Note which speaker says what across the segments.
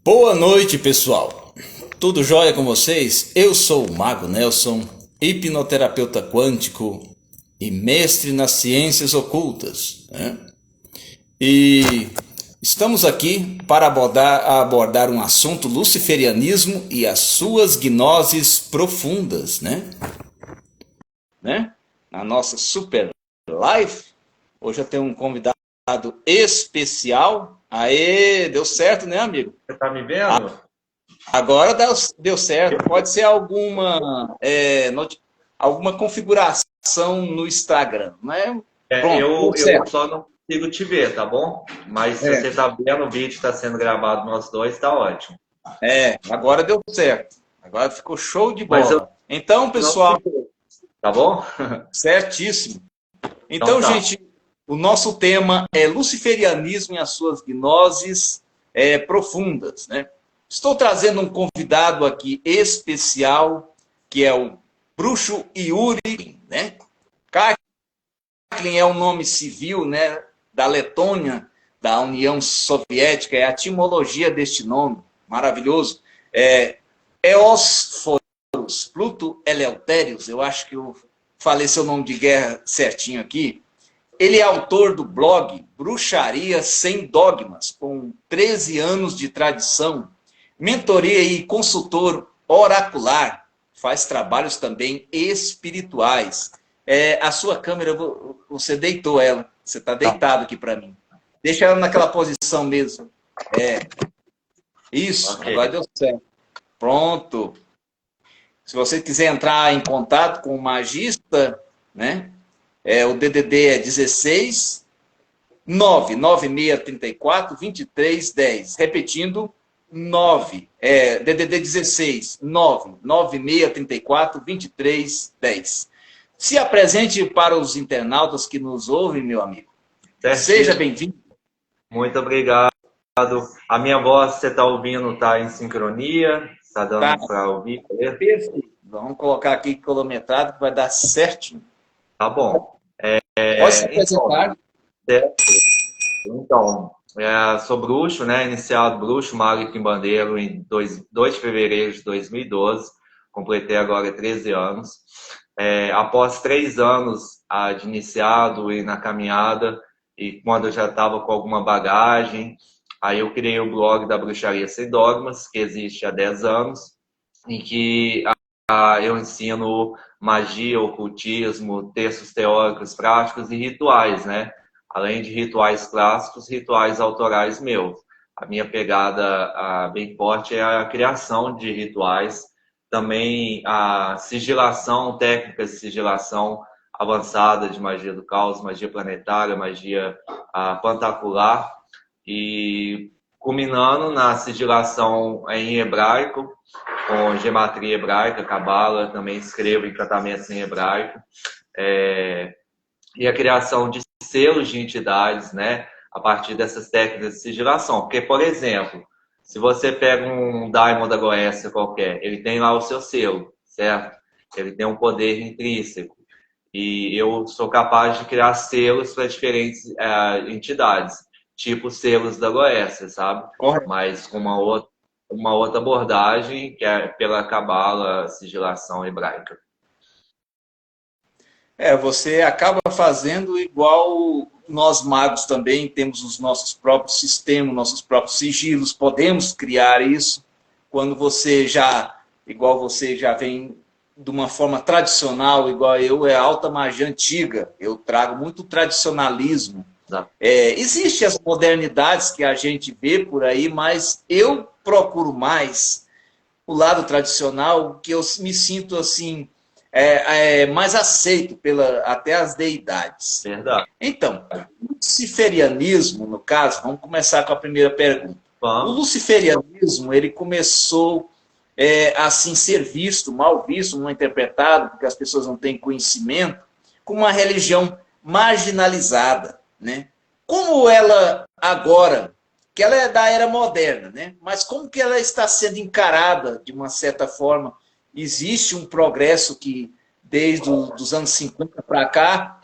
Speaker 1: Boa noite, pessoal. Tudo jóia com vocês? Eu sou o Mago Nelson, hipnoterapeuta quântico e mestre nas ciências ocultas, né? E estamos aqui para abordar um assunto: luciferianismo e as suas gnoses profundas, né? Na nossa super live, hoje eu tenho um convidado especial. Aê, deu certo, né, amigo?
Speaker 2: Você tá me vendo?
Speaker 1: Agora deu certo. Pode ser alguma configuração no Instagram, né? Pronto,
Speaker 2: Eu,
Speaker 1: deu
Speaker 2: eu
Speaker 1: certo.
Speaker 2: só não consigo te ver, tá bom? Mas se
Speaker 1: É,
Speaker 2: você tá vendo, o vídeo está sendo gravado nós dois, tá ótimo.
Speaker 1: agora deu certo. Agora ficou show de
Speaker 2: Mas eu
Speaker 1: bola. Então,
Speaker 2: não te
Speaker 1: pessoal,
Speaker 2: vejo, tá bom?
Speaker 1: certíssimo.
Speaker 2: Então
Speaker 1: Então,
Speaker 2: tá.
Speaker 1: gente, o nosso tema é luciferianismo e as suas gnoses profundas, né? Estou trazendo um convidado aqui especial, que é o Bruxo Yuri, né? Karklin é um nome civil, né, da Letônia, da União Soviética, é a etimologia deste nome, maravilhoso. Eosforos, Pluto Eleutérios, eu acho que eu falei seu nome de guerra certinho aqui. Ele é autor do blog Bruxaria Sem Dogmas, com 13 anos de tradição, mentoria e consultor oracular, faz trabalhos também espirituais. A sua câmera, você deitou ela, você está
Speaker 2: Tá.
Speaker 1: deitado aqui para mim. Deixa ela naquela posição mesmo. Isso,
Speaker 2: Ok.
Speaker 1: agora deu certo. Pronto. Se você quiser entrar em contato com o magista, né? O DDD é 16 99634 2310. Repetindo, DDD 16 99634 2310. Se apresente para os internautas que nos ouvem, meu amigo. Seja
Speaker 2: Certíssimo.
Speaker 1: bem-vindo.
Speaker 2: Muito obrigado. A minha voz, você tá ouvindo, tá em sincronia? Tá
Speaker 1: Tá
Speaker 2: dando para ouvir? Beleza?
Speaker 1: perfeito. Vamos colocar aqui quilometrado que vai dar certinho.
Speaker 2: Tá bom.
Speaker 1: Pode se
Speaker 2: Então,
Speaker 1: apresentar.
Speaker 2: Sou bruxo, né? Iniciado bruxo, mago e quimbandeiro em 2 de fevereiro de 2012. Completei agora 13 anos. Após 3 anos de iniciado e na caminhada, e quando eu já estava com alguma bagagem, aí eu criei o blog da Bruxaria Sem Dogmas, que existe há 10 anos, em que eu ensino magia, ocultismo, textos teóricos, práticos e rituais, né? Além de rituais clássicos, rituais autorais meus. A minha pegada bem forte é a criação de rituais, também a sigilação, técnicas de sigilação avançada de magia do caos, magia planetária, magia pantacular, e culminando na sigilação em hebraico, com gematria hebraica, cabala, também escrevo encantamentos em hebraico, e a criação de selos de entidades, né, a partir dessas técnicas de sigilação. Porque, por exemplo, se você pega um Daimon da Goécia qualquer, ele tem lá o seu selo, certo? Ele tem um poder intrínseco. E eu sou capaz de criar selos para diferentes entidades, tipo selos da Goécia, sabe?
Speaker 1: Correto.
Speaker 2: Mas com uma outra abordagem, que é pela cabala, sigilação hebraica.
Speaker 1: Você acaba fazendo igual nós magos também, temos os nossos próprios sistemas, nossos próprios sigilos, podemos criar isso. Quando igual você já vem de uma forma tradicional, igual eu, é alta magia antiga, eu trago muito tradicionalismo.
Speaker 2: Tá?
Speaker 1: Existem as modernidades que a gente vê por aí, mas eu procuro mais o lado tradicional, que eu me sinto assim, mais aceito até as deidades.
Speaker 2: Verdade.
Speaker 1: Então, o luciferianismo, no caso, vamos começar com a primeira pergunta. O
Speaker 2: Vamos.
Speaker 1: luciferianismo, ele começou assim ser visto, mal visto, não interpretado, porque as pessoas não têm conhecimento, como uma religião marginalizada, né? Como ela agora, que ela é da era moderna, né? Mas como que ela está sendo encarada de uma certa forma? Existe um progresso que, desde os anos 50 para cá,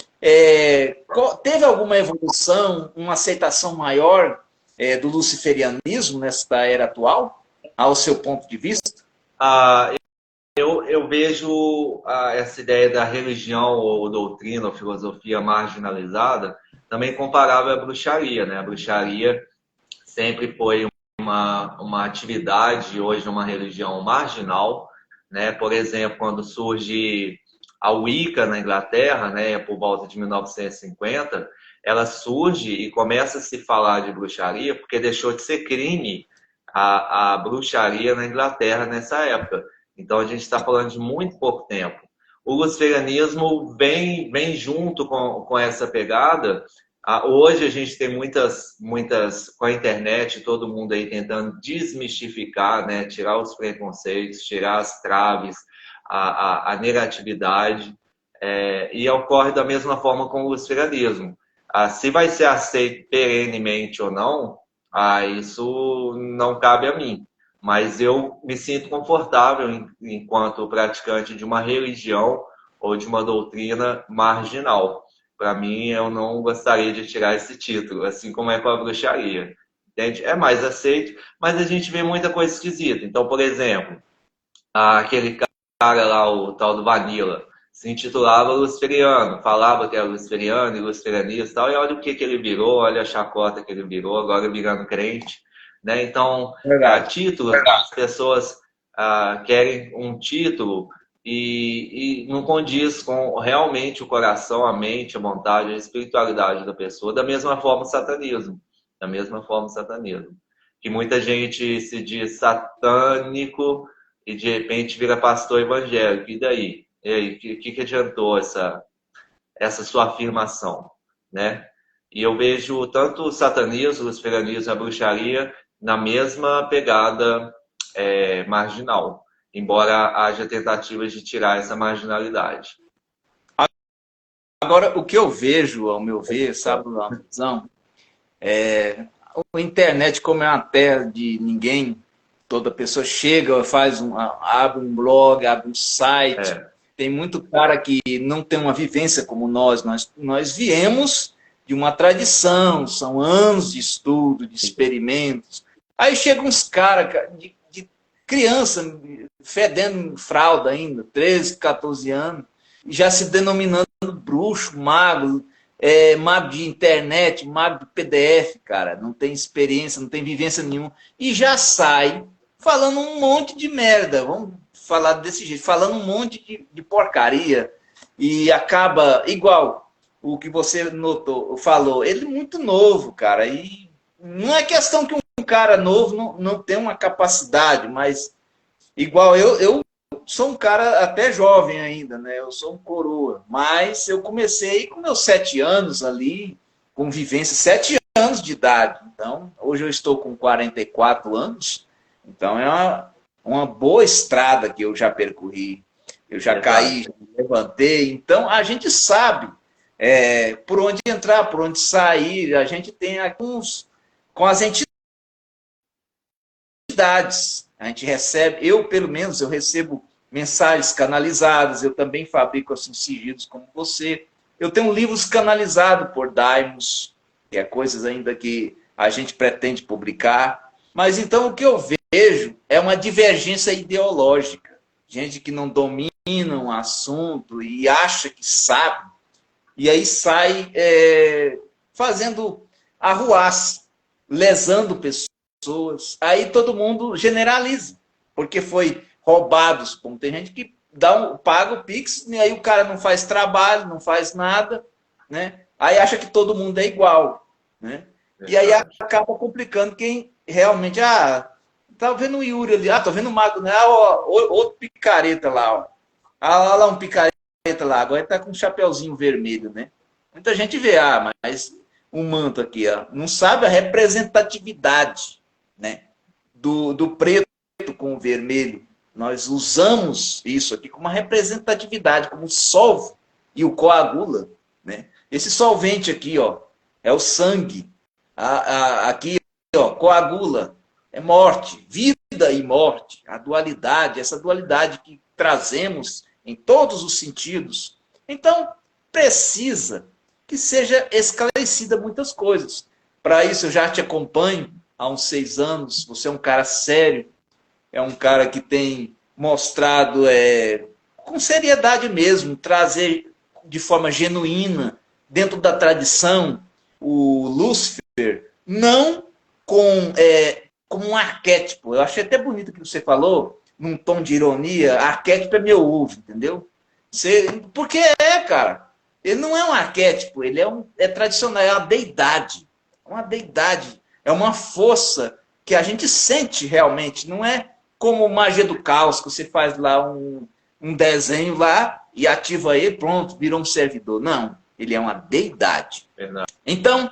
Speaker 1: teve alguma evolução, uma aceitação maior? do luciferianismo nesta era atual, ao seu ponto de vista?
Speaker 2: Eu vejo essa ideia da religião ou doutrina ou filosofia marginalizada também comparável à bruxaria, né? A bruxaria sempre foi uma atividade, hoje uma religião marginal, né? Por exemplo, quando surge a Wicca na Inglaterra, né, por volta de 1950, ela surge e começa a se falar de bruxaria porque deixou de ser crime a bruxaria na Inglaterra nessa época. Então a gente está falando de muito pouco tempo. O luciferianismo vem junto com essa pegada. Hoje a gente tem muitas, com a internet, todo mundo aí tentando desmistificar, né? Tirar os preconceitos, tirar as traves, a negatividade. E ocorre da mesma forma com o luciferianismo. Se vai ser aceito perenemente ou não, isso não cabe a mim. Mas eu me sinto confortável enquanto praticante de uma religião ou de uma doutrina marginal. Para mim, eu não gostaria de tirar esse título, assim como é com a bruxaria. Entende? É mais aceito, mas a gente vê muita coisa esquisita. Então, por exemplo, aquele cara lá, o tal do Vanilla, se intitulava luciferiano, falava que era luciferiano e luciferianista e tal, e olha o que ele virou, olha a chacota que ele virou, agora virando crente. Né? Então, título, as pessoas querem um título e não condiz com realmente o coração, a mente, a vontade, a espiritualidade da pessoa, da mesma forma o satanismo. Da mesma forma o satanismo. Que muita gente se diz satânico e de repente vira pastor evangélico. E daí? E aí, o que adiantou essa sua afirmação? Né? E eu vejo tanto o satanismo, o luciferianismo, a bruxaria na mesma pegada marginal, embora haja tentativas de tirar essa marginalidade.
Speaker 1: Agora, o que eu vejo, ao meu ver, sabe, Ramazão, a internet, como é uma terra de ninguém, toda pessoa chega, abre um blog, abre um site. Tem muito cara que não tem uma vivência como nós viemos de uma tradição, são anos de estudo, de experimentos. Aí chegam uns caras de criança, fedendo fralda ainda, 13, 14 anos, já se denominando bruxo, mago, mago de internet, mago de PDF, cara. Não tem experiência, não tem vivência nenhuma. E já sai falando um monte de merda, vamos falar desse jeito, falando um monte de porcaria. E acaba igual o que você falou. Ele é muito novo, cara, e não é questão que um cara novo não tem uma capacidade, mas igual eu sou um cara até jovem ainda, né? Eu sou um coroa, mas eu comecei com meus 7 anos ali, com vivência, 7 anos de idade. Então, hoje eu estou com 44 anos, então é uma boa estrada que eu já percorri. Eu já caí, já me levantei. Então, a gente sabe por onde entrar, por onde sair. A gente tem alguns com as entidades. A gente recebe, pelo menos, eu recebo mensagens canalizadas. Eu também fabrico assim sigilos como você. Eu tenho livros canalizados por daimons, que é coisas ainda que a gente pretende publicar. Mas então o que eu vejo é uma divergência ideológica. Gente que não domina um assunto e acha que sabe, e aí sai fazendo arruaça, lesando pessoas. Aí todo mundo generaliza, porque foi roubado. Como tem gente que paga o Pix, e aí o cara não faz trabalho, não faz nada, né? Aí acha que todo mundo é igual, né? E aí acaba complicando quem realmente... tá vendo o Yuri ali, tô vendo o Mago, né? Outro picareta lá, ó. Olha lá um picareta lá, agora ele tá com um chapeuzinho vermelho, né? Muita gente vê, mas um manto aqui, ó, não sabe a representatividade, né? Do preto com o vermelho. Nós usamos isso aqui como uma representatividade, como solve e o coagula, né? Esse solvente aqui, ó, é o sangue. Aqui, ó, coagula. É morte, vida e morte, a dualidade, essa dualidade que trazemos em todos os sentidos. Então, precisa que seja esclarecida muitas coisas, Para isso, eu já te acompanho há uns 6 anos. Você é um cara sério, é um cara que tem mostrado com seriedade mesmo, trazer de forma genuína, dentro da tradição, o Lúcifer, não como um arquétipo. Eu achei até bonito o que você falou, num tom de ironia. Arquétipo é meu ovo, entendeu? Porque cara. Ele não é um arquétipo, ele é tradicional, é uma deidade. Uma deidade, é uma força que a gente sente realmente. Não é como magia do caos, que você faz lá um desenho lá e ativa ele, pronto, virou um servidor. Não, ele é uma deidade.
Speaker 2: Verdade.
Speaker 1: Então,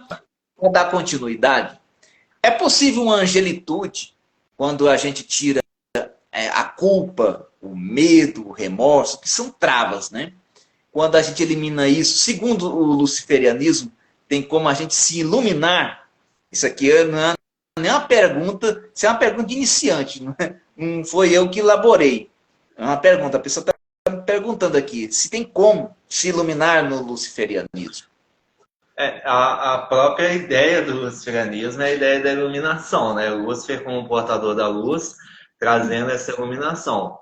Speaker 1: para dar continuidade, é possível uma angelitude quando a gente tira a culpa, o medo, o remorso, que são travas, né? Quando a gente elimina isso, segundo o luciferianismo, tem como a gente se iluminar. Isso aqui não é nem uma pergunta, isso é uma pergunta de iniciante, não foi eu que elaborei. É uma pergunta, a pessoa está me perguntando aqui, se tem como se iluminar no luciferianismo.
Speaker 2: A própria ideia do luciferianismo é a ideia da iluminação, né? O Lúcifer como portador da luz, trazendo essa iluminação.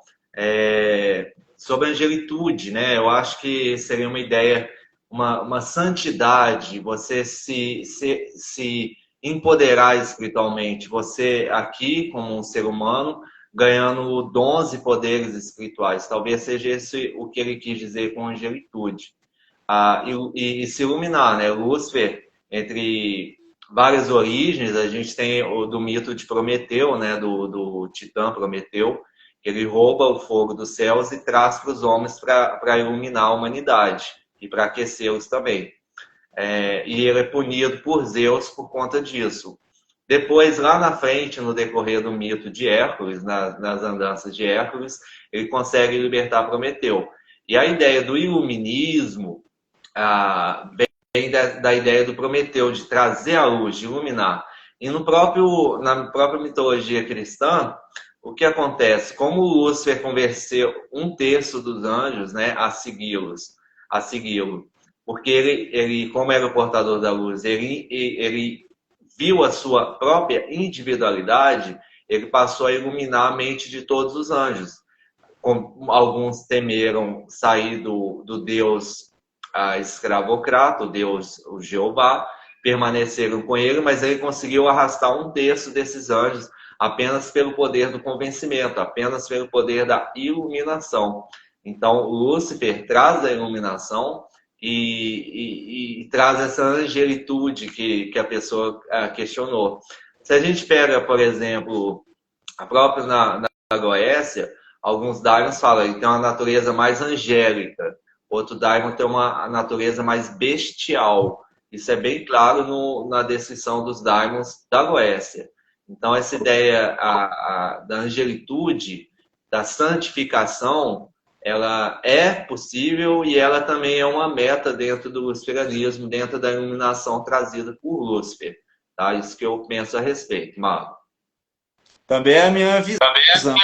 Speaker 2: Sobre a angelitude, né? Eu acho que seria uma ideia, uma santidade, você se empoderar espiritualmente. Você aqui, como um ser humano, ganhando dons e poderes espirituais. Talvez seja esse o que ele quis dizer com angelitude. E se iluminar, né? Lúcifer, entre várias origens, a gente tem o do mito de Prometeu, né? Do Titã Prometeu, que ele rouba o fogo dos céus e traz para os homens para iluminar a humanidade e para aquecê-los também. E ele é punido por Zeus por conta disso. Depois, lá na frente, no decorrer do mito de Hércules, nas andanças de Hércules, ele consegue libertar Prometeu. E a ideia do iluminismo vem da ideia do Prometeu, de trazer a luz, de iluminar. E na própria mitologia cristã, o que acontece? Como o Lúcifer convenceu 1/3 dos anjos, né, a segui-lo, porque ele, como era o portador da luz, ele viu a sua própria individualidade, ele passou a iluminar a mente de todos os anjos. Alguns temeram sair do Deus escravocrata, o Deus, o Jeová, permaneceram com ele, mas ele conseguiu arrastar 1/3 desses anjos apenas pelo poder do convencimento, apenas pelo poder da iluminação. Então, o Lúcifer traz a iluminação e traz essa angelitude que a pessoa questionou. Se a gente pega, por exemplo, a própria na Goécia, alguns daimons falam que tem uma natureza mais angélica, outro daimon tem uma natureza mais bestial. Isso é bem claro na descrição dos daimons da Goécia. Então, essa ideia da angelitude, da santificação, ela é possível e ela também é uma meta dentro do luciferianismo, dentro da iluminação trazida por Lúcifer. Tá? Isso que eu penso a respeito, Marco.
Speaker 1: Também é a minha visão.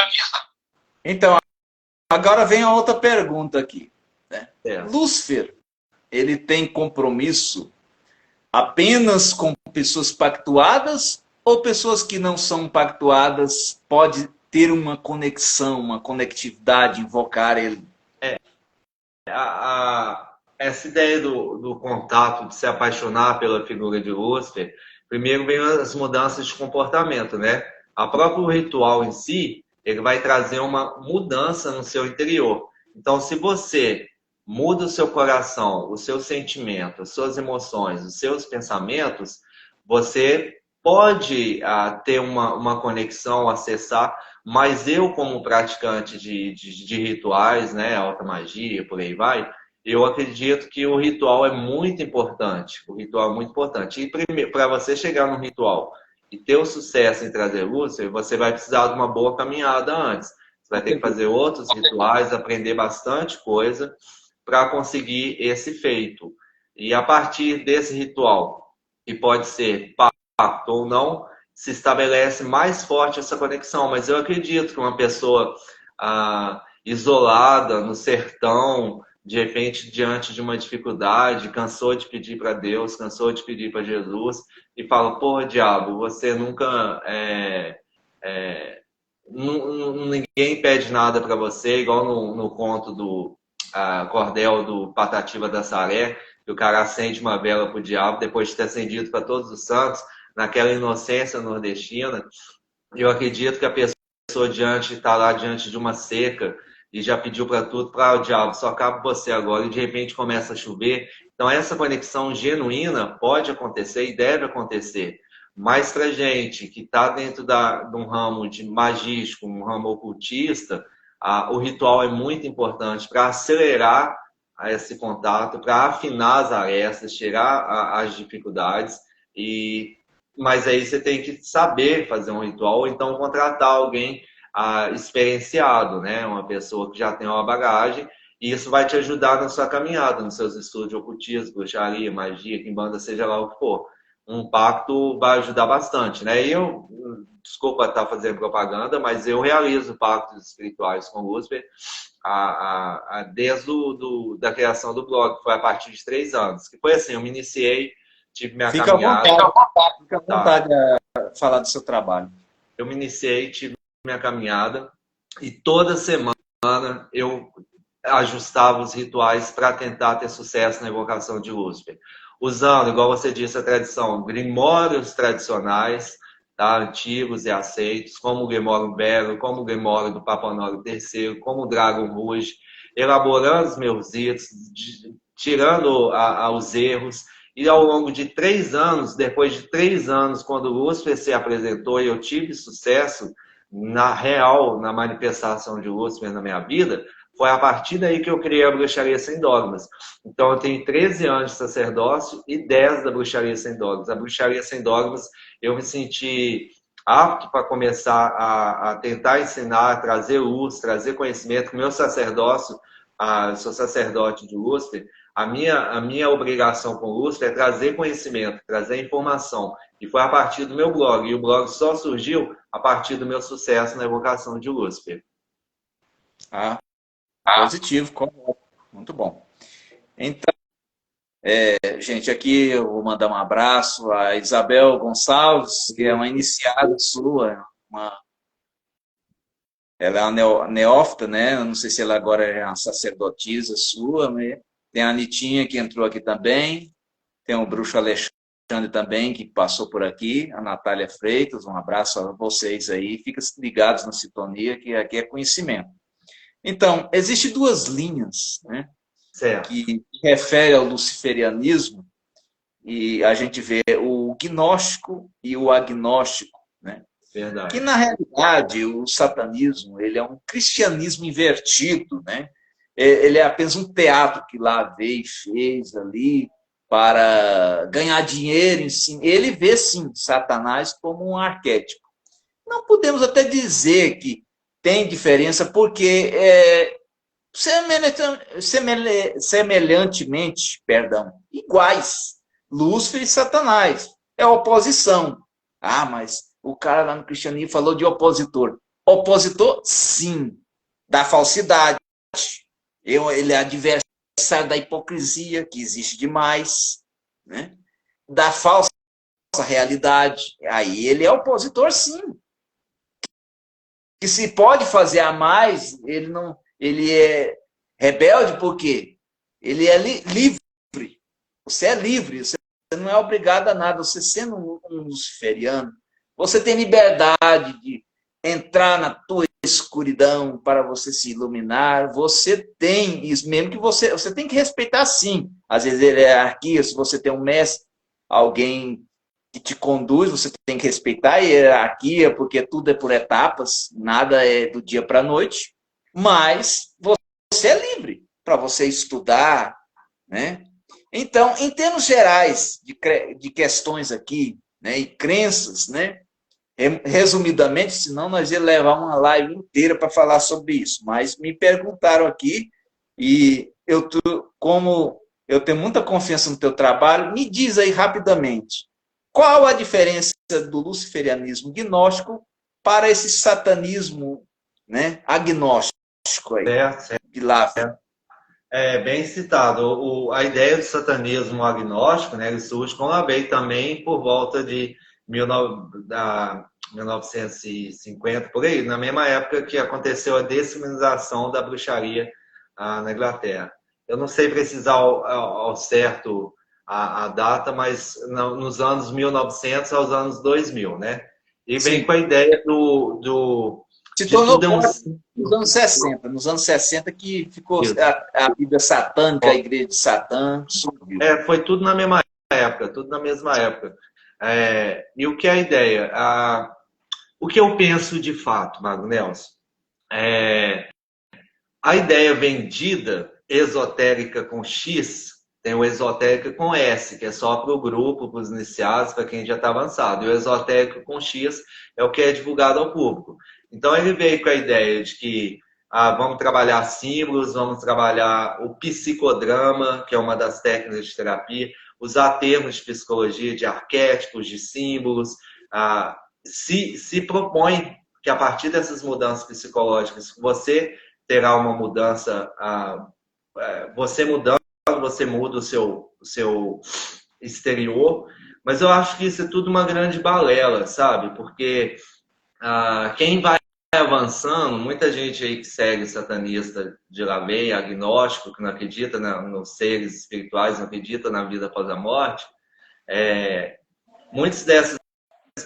Speaker 1: Então, agora vem a outra pergunta aqui. Né? Lúcifer, ele tem compromisso apenas com pessoas pactuadas ou pessoas que não são pactuadas pode ter uma conexão, uma conectividade, invocar ele?
Speaker 2: Essa ideia do contato, de se apaixonar pela figura de Lúcifer, primeiro vem as mudanças de comportamento, né? A próprio ritual em si, ele vai trazer uma mudança no seu interior. Então, se você muda o seu coração, o seu sentimento, as suas emoções, os seus pensamentos, você pode ter uma conexão, acessar, mas eu, como praticante de rituais, né, alta magia, por aí vai, eu acredito que o ritual é muito importante. O ritual é muito importante. E para você chegar no ritual e ter o sucesso em trazer Lúcifer, você vai precisar de uma boa caminhada antes. Você vai ter que fazer outros rituais, aprender bastante coisa para conseguir esse feito. E a partir desse ritual, que pode ser pacto ou não, se estabelece mais forte essa conexão. Mas eu acredito que uma pessoa isolada no sertão, de repente, diante de uma dificuldade, cansou de pedir para Deus, cansou de pedir para Jesus, e fala, porra, diabo, você nunca... ninguém pede nada para você, igual no conto do Cordel do Patativa da Saré, que o cara acende uma vela para o diabo, depois de ter acendido para todos os santos, naquela inocência nordestina. Eu acredito que a pessoa está lá diante de uma seca e já pediu para tudo, para o diabo, só cabe você agora, e de repente começa a chover. Então, essa conexão genuína pode acontecer e deve acontecer. Mas para gente que está dentro de um ramo de magístico, um ramo ocultista, o ritual é muito importante para acelerar esse contato, para afinar as arestas, tirar as dificuldades. Mas aí você tem que saber fazer um ritual, ou então contratar alguém experienciado, né? Uma pessoa que já tem uma bagagem, e isso vai te ajudar na sua caminhada, nos seus estudos de ocultismo, bruxaria, magia, quimbanda, seja lá o que for. Um pacto vai ajudar bastante, né? Desculpa estar fazendo propaganda, mas eu realizo pactos espirituais com Lúcifer desde da criação do blog, que foi a partir de 3 anos. Que foi assim, eu me iniciei, tive minha caminhada.
Speaker 1: Fica à vontade a falar do seu trabalho.
Speaker 2: Eu me iniciei, tive minha caminhada, e toda semana eu ajustava os rituais para tentar ter sucesso na evocação de Lúcifer. Usando, igual você disse, a tradição, grimórios tradicionais, tá? Antigos e aceitos, como o Grimório Belo, como o Grimório do Papa Honório III, como o Dragon Rouge, elaborando os meus ritos, tirando os erros. E ao longo de 3 anos, depois de 3 anos, quando o Lúcifer se apresentou e eu tive sucesso na manifestação de Lúcifer na minha vida, foi a partir daí que eu criei a Bruxaria Sem Dogmas. Então, eu tenho 13 anos de sacerdócio e 10 da Bruxaria Sem Dogmas. A Bruxaria Sem Dogmas, eu me senti apto para começar a tentar ensinar, trazer luz, trazer conhecimento. Meu sacerdócio, eu sou sacerdote de Lúcifer, a minha obrigação com o Lúcifer é trazer conhecimento, trazer informação. E foi a partir do meu blog. E o blog só surgiu a partir do meu sucesso na evocação de Lúcifer.
Speaker 1: Positivo, correto. Muito bom. Então, gente, aqui eu vou mandar um abraço a Isabel Gonçalves, que é uma iniciada sua, ela é uma neófita, né? Eu não sei se ela agora é uma sacerdotisa sua, mas tem a Anitinha que entrou aqui também, tem o Bruxo Alexandre também, que passou por aqui, a Natália Freitas, um abraço a vocês aí, fiquem ligados na sintonia, que aqui é conhecimento. Então, existem 2 linhas, né, que referem ao luciferianismo, e a gente vê o gnóstico e o agnóstico, né?
Speaker 2: Verdade.
Speaker 1: Que, na realidade, o satanismo ele é um cristianismo invertido, né? Ele é apenas um teatro que lá veio e fez ali para ganhar dinheiro em si. Ele vê, sim, Satanás como um arquétipo. Não podemos até dizer que tem diferença, porque semelhantemente, iguais, Lúcifer e Satanás. É oposição. Mas o cara lá no cristianismo falou de opositor. Opositor, sim, da falsidade. Ele é adversário da hipocrisia, que existe demais, né? Da falsa realidade. Aí ele é opositor, sim. Que se pode fazer a mais, ele é rebelde, porque ele é livre. Você é livre, você não é obrigado a nada. Você sendo um luciferiano, você tem liberdade de entrar na tua escuridão para você se iluminar. Você tem isso, mesmo que você tem que respeitar, sim. Às vezes, a hierarquia, se você tem um mestre, alguém que te conduz, você tem que respeitar a hierarquia, porque tudo é por etapas, nada é do dia para a noite, mas você é livre para você estudar, né? Então, em termos gerais de questões aqui, né, e crenças, né, resumidamente, senão nós ia levar uma live inteira para falar sobre isso, mas me perguntaram aqui, e como eu tenho muita confiança no teu trabalho, me diz aí rapidamente, qual a diferença do luciferianismo gnóstico para esse satanismo, né, agnóstico aí,
Speaker 2: Certo.
Speaker 1: de lá?
Speaker 2: É bem citado. A ideia do satanismo agnóstico, né, ele surge com Lavey também por volta de 1950, por aí, na mesma época que aconteceu a descriminalização da bruxaria na Inglaterra. Eu não sei precisar ao certo a data, mas nos anos 1900 aos anos 2000, né? E vem
Speaker 1: Sim.
Speaker 2: com a ideia
Speaker 1: Se
Speaker 2: de
Speaker 1: tornou
Speaker 2: tudo é um
Speaker 1: forte nos anos 60 que ficou
Speaker 2: símbolo.
Speaker 1: a Bíblia satânica, a igreja de Satã, surgiu.
Speaker 2: Foi tudo na mesma época, tudo na mesma época. E o que é a ideia? O que eu penso de fato, Mago Nelson? A ideia vendida, esotérica com X, tem o esotérica com S, que é só para o grupo, para os iniciados, para quem já está avançado. E o esotérico com X é o que é divulgado ao público. Então ele veio com a ideia de que vamos trabalhar símbolos, vamos trabalhar o psicodrama, que é uma das técnicas de terapia, usar termos de psicologia, de arquétipos, de símbolos. Se propõe que a partir dessas mudanças psicológicas você terá uma mudança, você mudando, você muda o seu exterior, mas eu acho que isso é tudo uma grande balela, sabe? Porque quem vai avançando, muita gente aí que segue satanista de Lavey, agnóstico, que não acredita nos seres espirituais, não acredita na vida após a morte, muitas dessas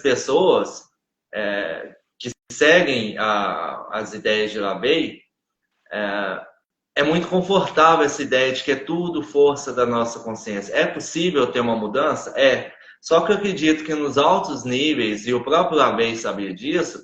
Speaker 2: pessoas que seguem as ideias de Lavey, é muito confortável essa ideia de que é tudo força da nossa consciência. É possível ter uma mudança? É. Só que eu acredito que nos altos níveis, e o próprio Lavey sabia disso,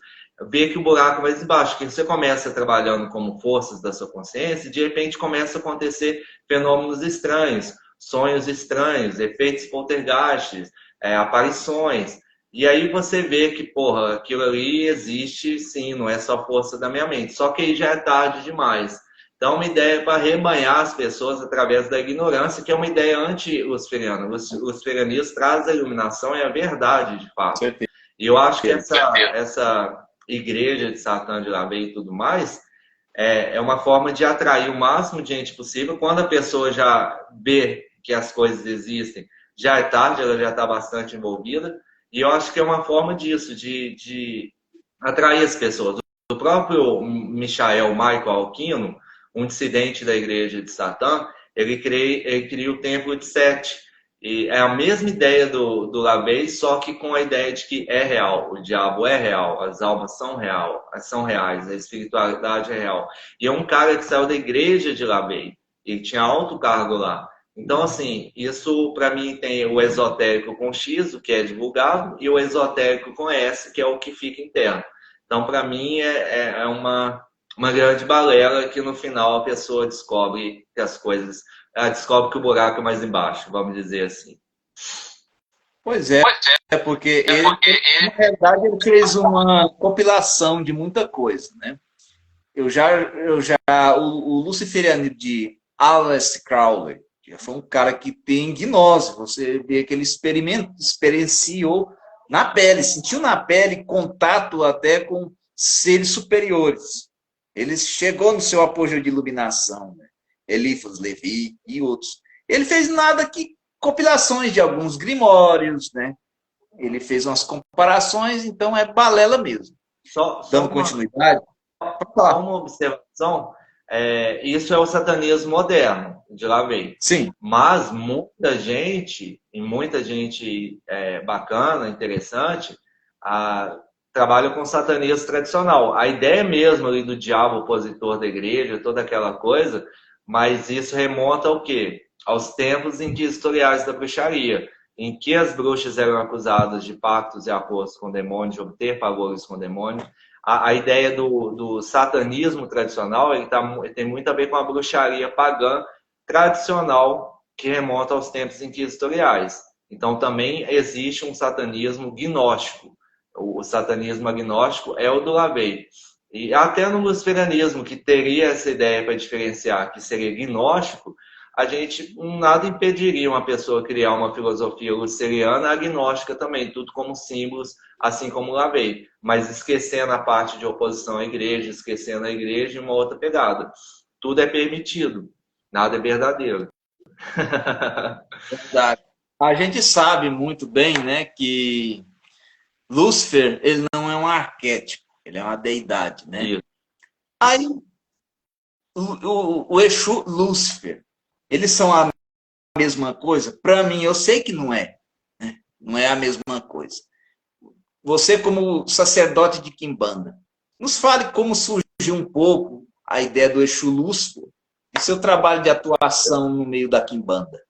Speaker 2: vê que o buraco é mais embaixo, que você começa trabalhando como forças da sua consciência e de repente começa a acontecer fenômenos estranhos, sonhos estranhos, efeitos poltergeists, aparições. E aí você vê que, porra, aquilo ali existe sim, não é só força da minha mente. Só que aí já é tarde demais. Então, uma ideia para rebanhar as pessoas através da ignorância, que é uma ideia anti-luciferiana. O luciferianismo traz a iluminação e a verdade, de fato.
Speaker 1: Certeza.
Speaker 2: E eu acho que essa igreja de Satã de Lavey e tudo mais é uma forma de atrair o máximo de gente possível. Quando a pessoa já vê que as coisas existem, já é tarde, ela já está bastante envolvida. E eu acho que é uma forma disso, de atrair as pessoas. O próprio Michael Alquino, um dissidente da igreja de Satã, ele cria o templo de Sete. E é a mesma ideia do Lavey, só que com a ideia de que é real, o diabo é real, as almas são reais, a espiritualidade é real. E é um cara que saiu da igreja de Lavey, ele tinha alto cargo lá. Então, assim, isso para mim tem o esotérico com X, o que é divulgado, e o esotérico com S, que é o que fica interno. Então, para mim, é uma grande balela que no final a pessoa descobre que as coisas. Descobre que o buraco é mais embaixo, vamos dizer assim.
Speaker 1: Pois é, porque ele, na realidade, ele fez uma compilação de muita coisa, né? O luciferianismo de Aleister Crowley, que foi um cara que tem gnose, você vê que ele experienciou na pele, sentiu na pele contato até com seres superiores. Ele chegou no seu apogeu de iluminação, né? Eliphas Levi e outros. Ele fez nada que compilações de alguns grimórios, né? Ele fez umas comparações, então é balela mesmo. Dando continuidade.
Speaker 2: Só uma observação, isso é o satanismo moderno, de Lavey.
Speaker 1: Sim.
Speaker 2: Mas muita gente bacana, interessante, trabalha com satanismo tradicional. A ideia mesmo ali do diabo opositor da igreja, toda aquela coisa, mas isso remonta ao quê? Aos tempos inquisitoriais da bruxaria, em que as bruxas eram acusadas de pactos e acordos com demônios, de obter favores com demônios. A ideia do satanismo tradicional ele tem muito a ver com a bruxaria pagã tradicional que remonta aos tempos inquisitoriais. Então também existe um satanismo gnóstico. O satanismo agnóstico é o do Lavey. E até no luciferianismo, que teria essa ideia para diferenciar, que seria gnóstico, a gente nada impediria uma pessoa criar uma filosofia luciferiana agnóstica também, tudo como símbolos, assim como Lavey, mas esquecendo a parte de oposição à igreja, esquecendo a igreja e uma outra pegada. Tudo é permitido. Nada é verdadeiro.
Speaker 1: Verdade. A gente sabe muito bem, né, que Lúcifer, ele não é um arquétipo, ele é uma deidade, né?
Speaker 2: Isso.
Speaker 1: Aí, o Exu, Lúcifer, eles são a mesma coisa? Para mim, eu sei que não é, né? Não é a mesma coisa. Você, como sacerdote de Quimbanda, nos fale como surgiu um pouco a ideia do Exu Lúcifer e seu trabalho de atuação no meio da Quimbanda.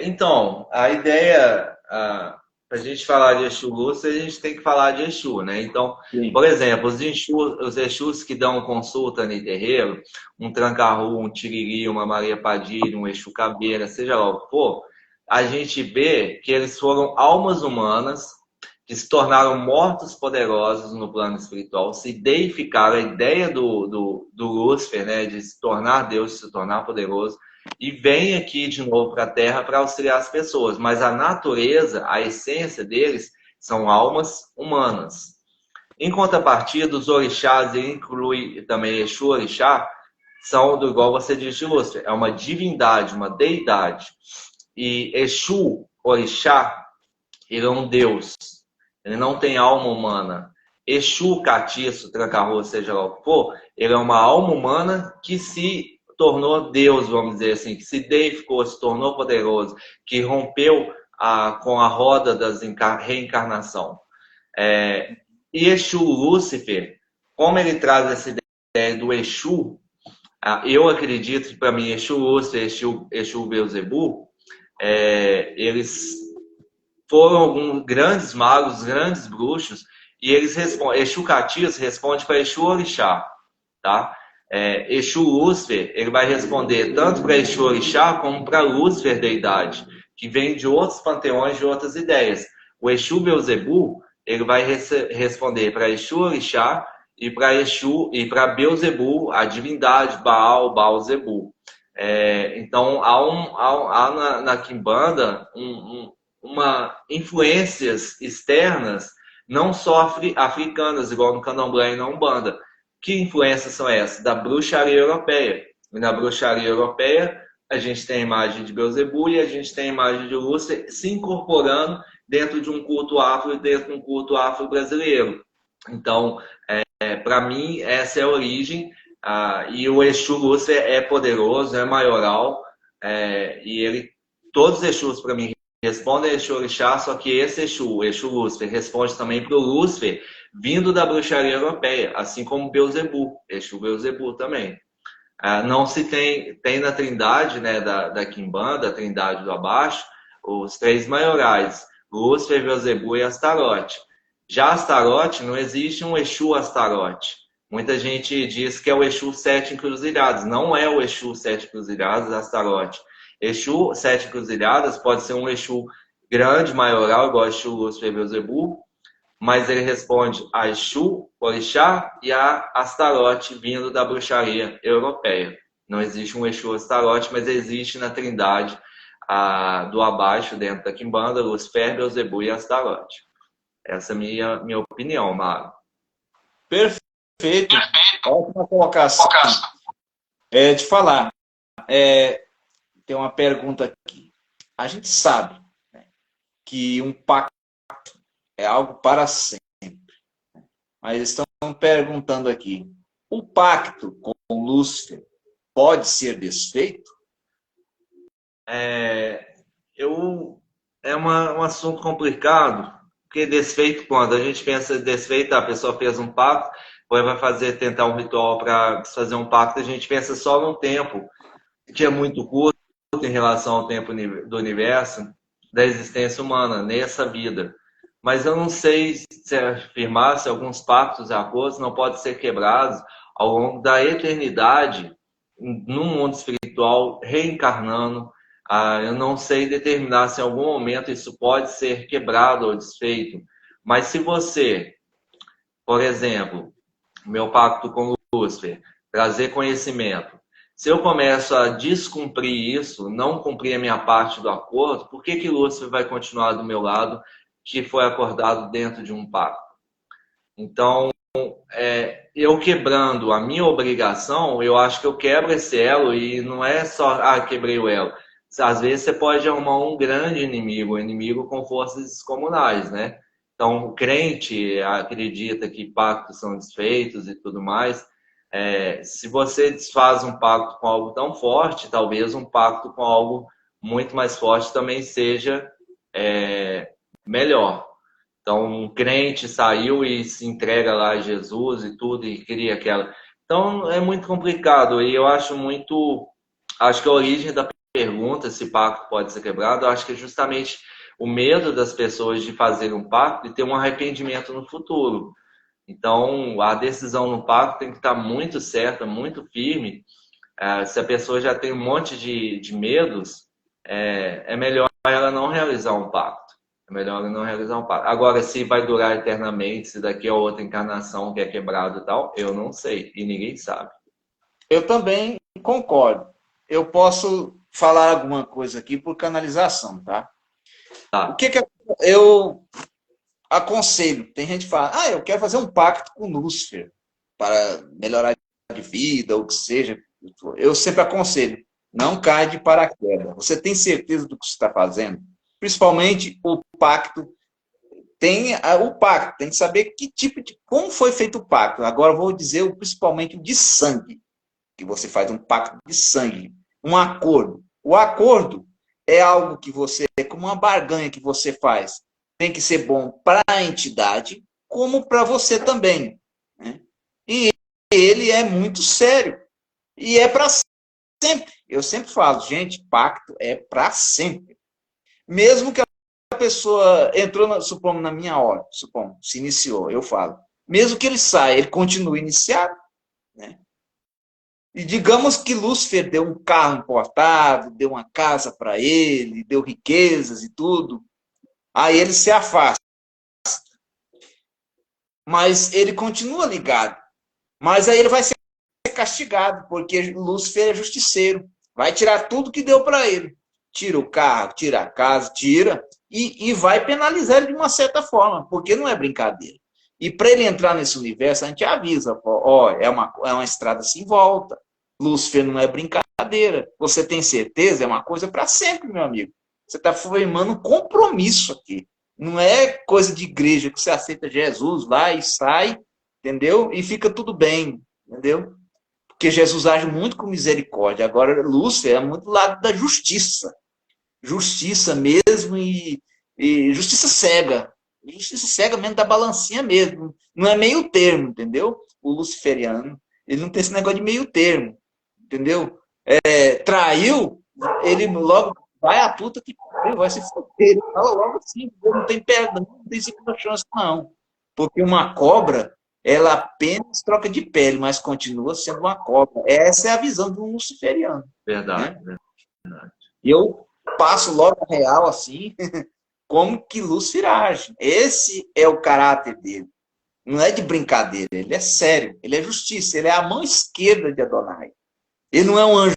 Speaker 2: Então, a ideia, para a gente falar de Exu Lúcifer, a gente tem que falar de Exu, né? Então,
Speaker 1: Sim.
Speaker 2: por exemplo, os Exus que dão consulta no terreiro, um Tranca-Rua, um Tiriri, uma Maria Padilha, um Exu Cabeira, seja lá o que for, a gente vê que eles foram almas humanas que se tornaram mortos poderosos no plano espiritual, se deificaram, a ideia do Lúcifer, né, de se tornar Deus, de se tornar poderoso, e vem aqui de novo para a Terra para auxiliar as pessoas. Mas a natureza, a essência deles, são almas humanas. Em contrapartida, os orixás, e inclui também Exu Orixá, são, do igual você disse, Lúcifer, é uma divindade, uma deidade. E Exu Orixá, ele é um Deus. Ele não tem alma humana. Exu, Catiço, Tranca-Rua, seja lá o que for, ele é uma alma humana que se tornou Deus, vamos dizer assim, que se deificou, se tornou poderoso, que rompeu com a roda da reencarnação. E Exu Lúcifer, como ele traz essa ideia do Exu, eu acredito que para mim Exu Lúcifer, Exu Beelzebub, eles foram alguns grandes magos, grandes bruxos, e eles respondem, Exu Catiço responde para Exu Orixá, tá? Exu Lúcifer, ele vai responder tanto para Exu Orixá como para Lúcifer, deidade, que vem de outros panteões, de outras ideias. O Exu Beelzebub, ele vai responder para Exu Orixá e para Exu e para Beelzebub, a divindade Baal, Baal-Zebub. Então, há na Quimbanda uma influências externas, não só africanas, igual no Candomblé e na Umbanda. Que influências são essas? Da bruxaria europeia. E na bruxaria europeia, a gente tem a imagem de Beelzebub e a gente tem a imagem de Lúcifer se incorporando dentro de um culto afro e dentro de um culto afro-brasileiro. Então, para mim, essa é a origem. E o Exu Lúcifer é poderoso, é maioral, e ele, todos os Exus, para mim, respondem a Exu Orixá, só que esse Exu, o Exu Lúcifer, responde também para o Lúcifer, vindo da bruxaria europeia, assim como Beelzebub, Exu Beelzebub também. Não se tem na trindade, né, da Quimbanda, a trindade do abaixo, os três maiorais, Lúcifer, Beelzebub e Astarote. Já Astarote, não existe um Exu Astarote. Muita gente diz que é o Exu Sete Encruzilhadas. Não é o Exu Sete Encruzilhadas, Astarote. Exu Sete Encruzilhadas pode ser um Exu grande, maioral, igual Exu Lúcifer, Beelzebub, mas ele responde a Exu, Orixá e a Astarote, vindo da bruxaria europeia. Não existe um Exu Astarote, mas existe na trindade do abaixo, dentro da Quimbanda, Lúcifer, Beelzebub e Astarote. Essa é a minha opinião, Mário.
Speaker 1: Perfeito. Ótima colocação. De falar. Tem uma pergunta aqui. A gente sabe, né, que um pacto é algo para sempre. Mas estão perguntando aqui, o pacto com Lúcifer pode ser desfeito?
Speaker 2: Um assunto complicado, porque desfeito, quando a gente pensa desfeito, a pessoa fez um pacto, ou vai tentar um ritual para fazer um pacto, a gente pensa só num tempo, que é muito curto em relação ao tempo do universo, da existência humana, nessa vida. Mas eu não sei se afirmar se alguns pactos e acordos não podem ser quebrados ao longo da eternidade, no mundo espiritual, reencarnando. Eu não sei determinar se em algum momento isso pode ser quebrado ou desfeito. Mas se você, por exemplo, meu pacto com Lúcifer, trazer conhecimento, se eu começo a descumprir isso, não cumprir a minha parte do acordo, por que Lúcifer vai continuar do meu lado, que foi acordado dentro de um pacto? Então, eu quebrando a minha obrigação, eu acho que eu quebro esse elo e não é só, quebrei o elo. Às vezes você pode arrumar um grande inimigo, um inimigo com forças descomunais, né? Então, o crente acredita que pactos são desfeitos e tudo mais. Se você desfaz um pacto com algo tão forte, talvez um pacto com algo muito mais forte também seja melhor. Então, um crente saiu e se entrega lá a Jesus e tudo, e cria aquela. Então, é muito complicado. E eu acho muito. Acho que a origem da pergunta, se pacto pode ser quebrado, eu acho que é justamente o medo das pessoas de fazer um pacto e ter um arrependimento no futuro. Então, a decisão no pacto tem que estar muito certa, muito firme. Se a pessoa já tem um monte de medos, é melhor ela não realizar um pacto. É melhor ela não realizar um pacto. Agora, se vai durar eternamente, se daqui a outra encarnação que é quebrado e tal, eu não sei. E ninguém sabe.
Speaker 1: Eu também concordo. Eu posso falar alguma coisa aqui por canalização, tá? O que eu aconselho? Tem gente que fala, eu quero fazer um pacto com Lúcifer para melhorar de vida, ou o que seja. Eu sempre aconselho, não cai de paraquedas. Você tem certeza do que você está fazendo? Principalmente o pacto. Tem que saber que tipo de... Como foi feito o pacto. Agora eu vou dizer principalmente o de sangue. Que você faz um pacto de sangue. Um acordo. O acordo é algo que você... É como uma barganha que você faz. Tem que ser bom para a entidade, como para você também. Né? E ele é muito sério. E é para sempre. Eu sempre falo, gente, pacto é para sempre. Mesmo que a pessoa entrou, supondo, na minha hora, supondo, se iniciou, eu falo. Mesmo que ele saia, ele continua iniciado. Né? E digamos que Lúcifer deu um carro importado, deu uma casa para ele, deu riquezas e tudo. Aí ele se afasta. Mas ele continua ligado. Mas aí ele vai ser castigado, porque Lúcifer é justiceiro. Vai tirar tudo que deu para ele. Tira o carro, tira a casa, tira, e vai penalizar ele de uma certa forma, porque não é brincadeira. E para ele entrar nesse universo, a gente avisa, é uma estrada sem volta, Lúcifer não é brincadeira, você tem certeza? É uma coisa para sempre, meu amigo. Você está formando um compromisso aqui. Não é coisa de igreja que você aceita Jesus lá e sai, entendeu? E fica tudo bem, entendeu? Porque Jesus age muito com misericórdia. Agora, Lúcifer é muito do lado da justiça. Justiça mesmo e justiça cega. Justiça cega mesmo, da balancinha mesmo. Não é meio termo, entendeu? O luciferiano, ele não tem esse negócio de meio termo, entendeu? Traiu, ele logo vai à puta que vai se foder. Ele fala logo assim, não tem perdão, não tem segunda chance, não. Porque uma cobra, ela apenas troca de pele, mas continua sendo uma cobra. Essa é a visão de um luciferiano.
Speaker 2: Verdade,
Speaker 1: Né?
Speaker 2: verdade.
Speaker 1: E eu passo logo a real assim, como que Lúcifer age. Esse é o caráter dele. Não é de brincadeira, ele é sério, ele é justiça, ele é a mão esquerda de Adonai. Ele não é um anjo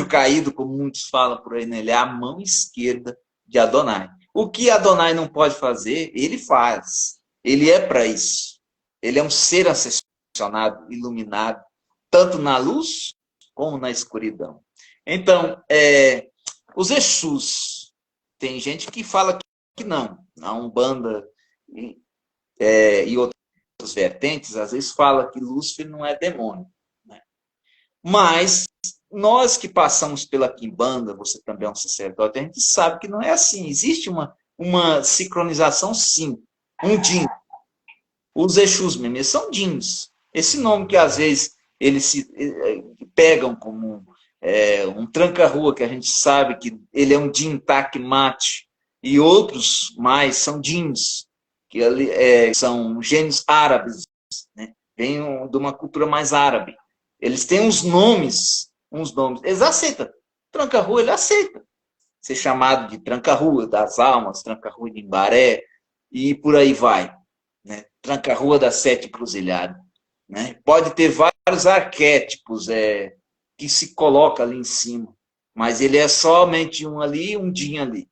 Speaker 1: caído, como muitos falam por aí, né? Ele é a mão esquerda de Adonai. O que Adonai não pode fazer, ele faz. Ele é para isso. Ele é um ser ascensionado, iluminado, tanto na luz como na escuridão. Então, os Exus, tem gente que fala que não. A Umbanda e outras vertentes, às vezes fala que Lúcifer não é demônio. Né? Mas nós que passamos pela Quimbanda, você também é um sacerdote, a gente sabe que não é assim. Existe uma sincronização, sim. Um din. Os Exus mesmo, eles são dins. Esse nome que às vezes eles se pegam como um tranca-rua, que a gente sabe que ele é um din takmate, e outros mais são dins, que são gênios árabes, né? Vêm de uma cultura mais árabe. Eles têm uns nomes. Eles aceitam. Tranca-rua, ele aceita ser chamado de tranca-rua das almas, tranca-rua de Imbaré, e por aí vai. Né? Tranca-rua das sete encruzilhadas. Né? Pode ter vários arquétipos que se coloca ali em cima, mas ele é somente um ali, um din ali.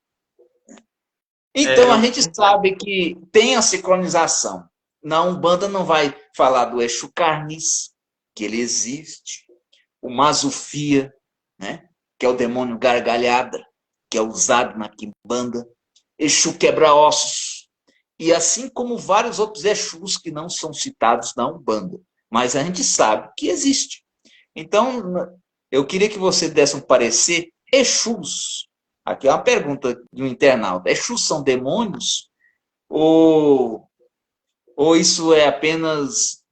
Speaker 1: Então, a gente sabe que tem a sincronização. na Umbanda não vai falar do Exu Carniça, que ele existe, o Mazufia, né? Que é o demônio gargalhada, que é usado na quimbanda, Exu quebra-ossos, e assim como vários outros Exus que não são citados na Umbanda, mas a gente sabe que existe. Então, eu queria que você desse um parecer. Exus, aqui é uma pergunta de um internauta, Exus são demônios ou, ou isso é apenas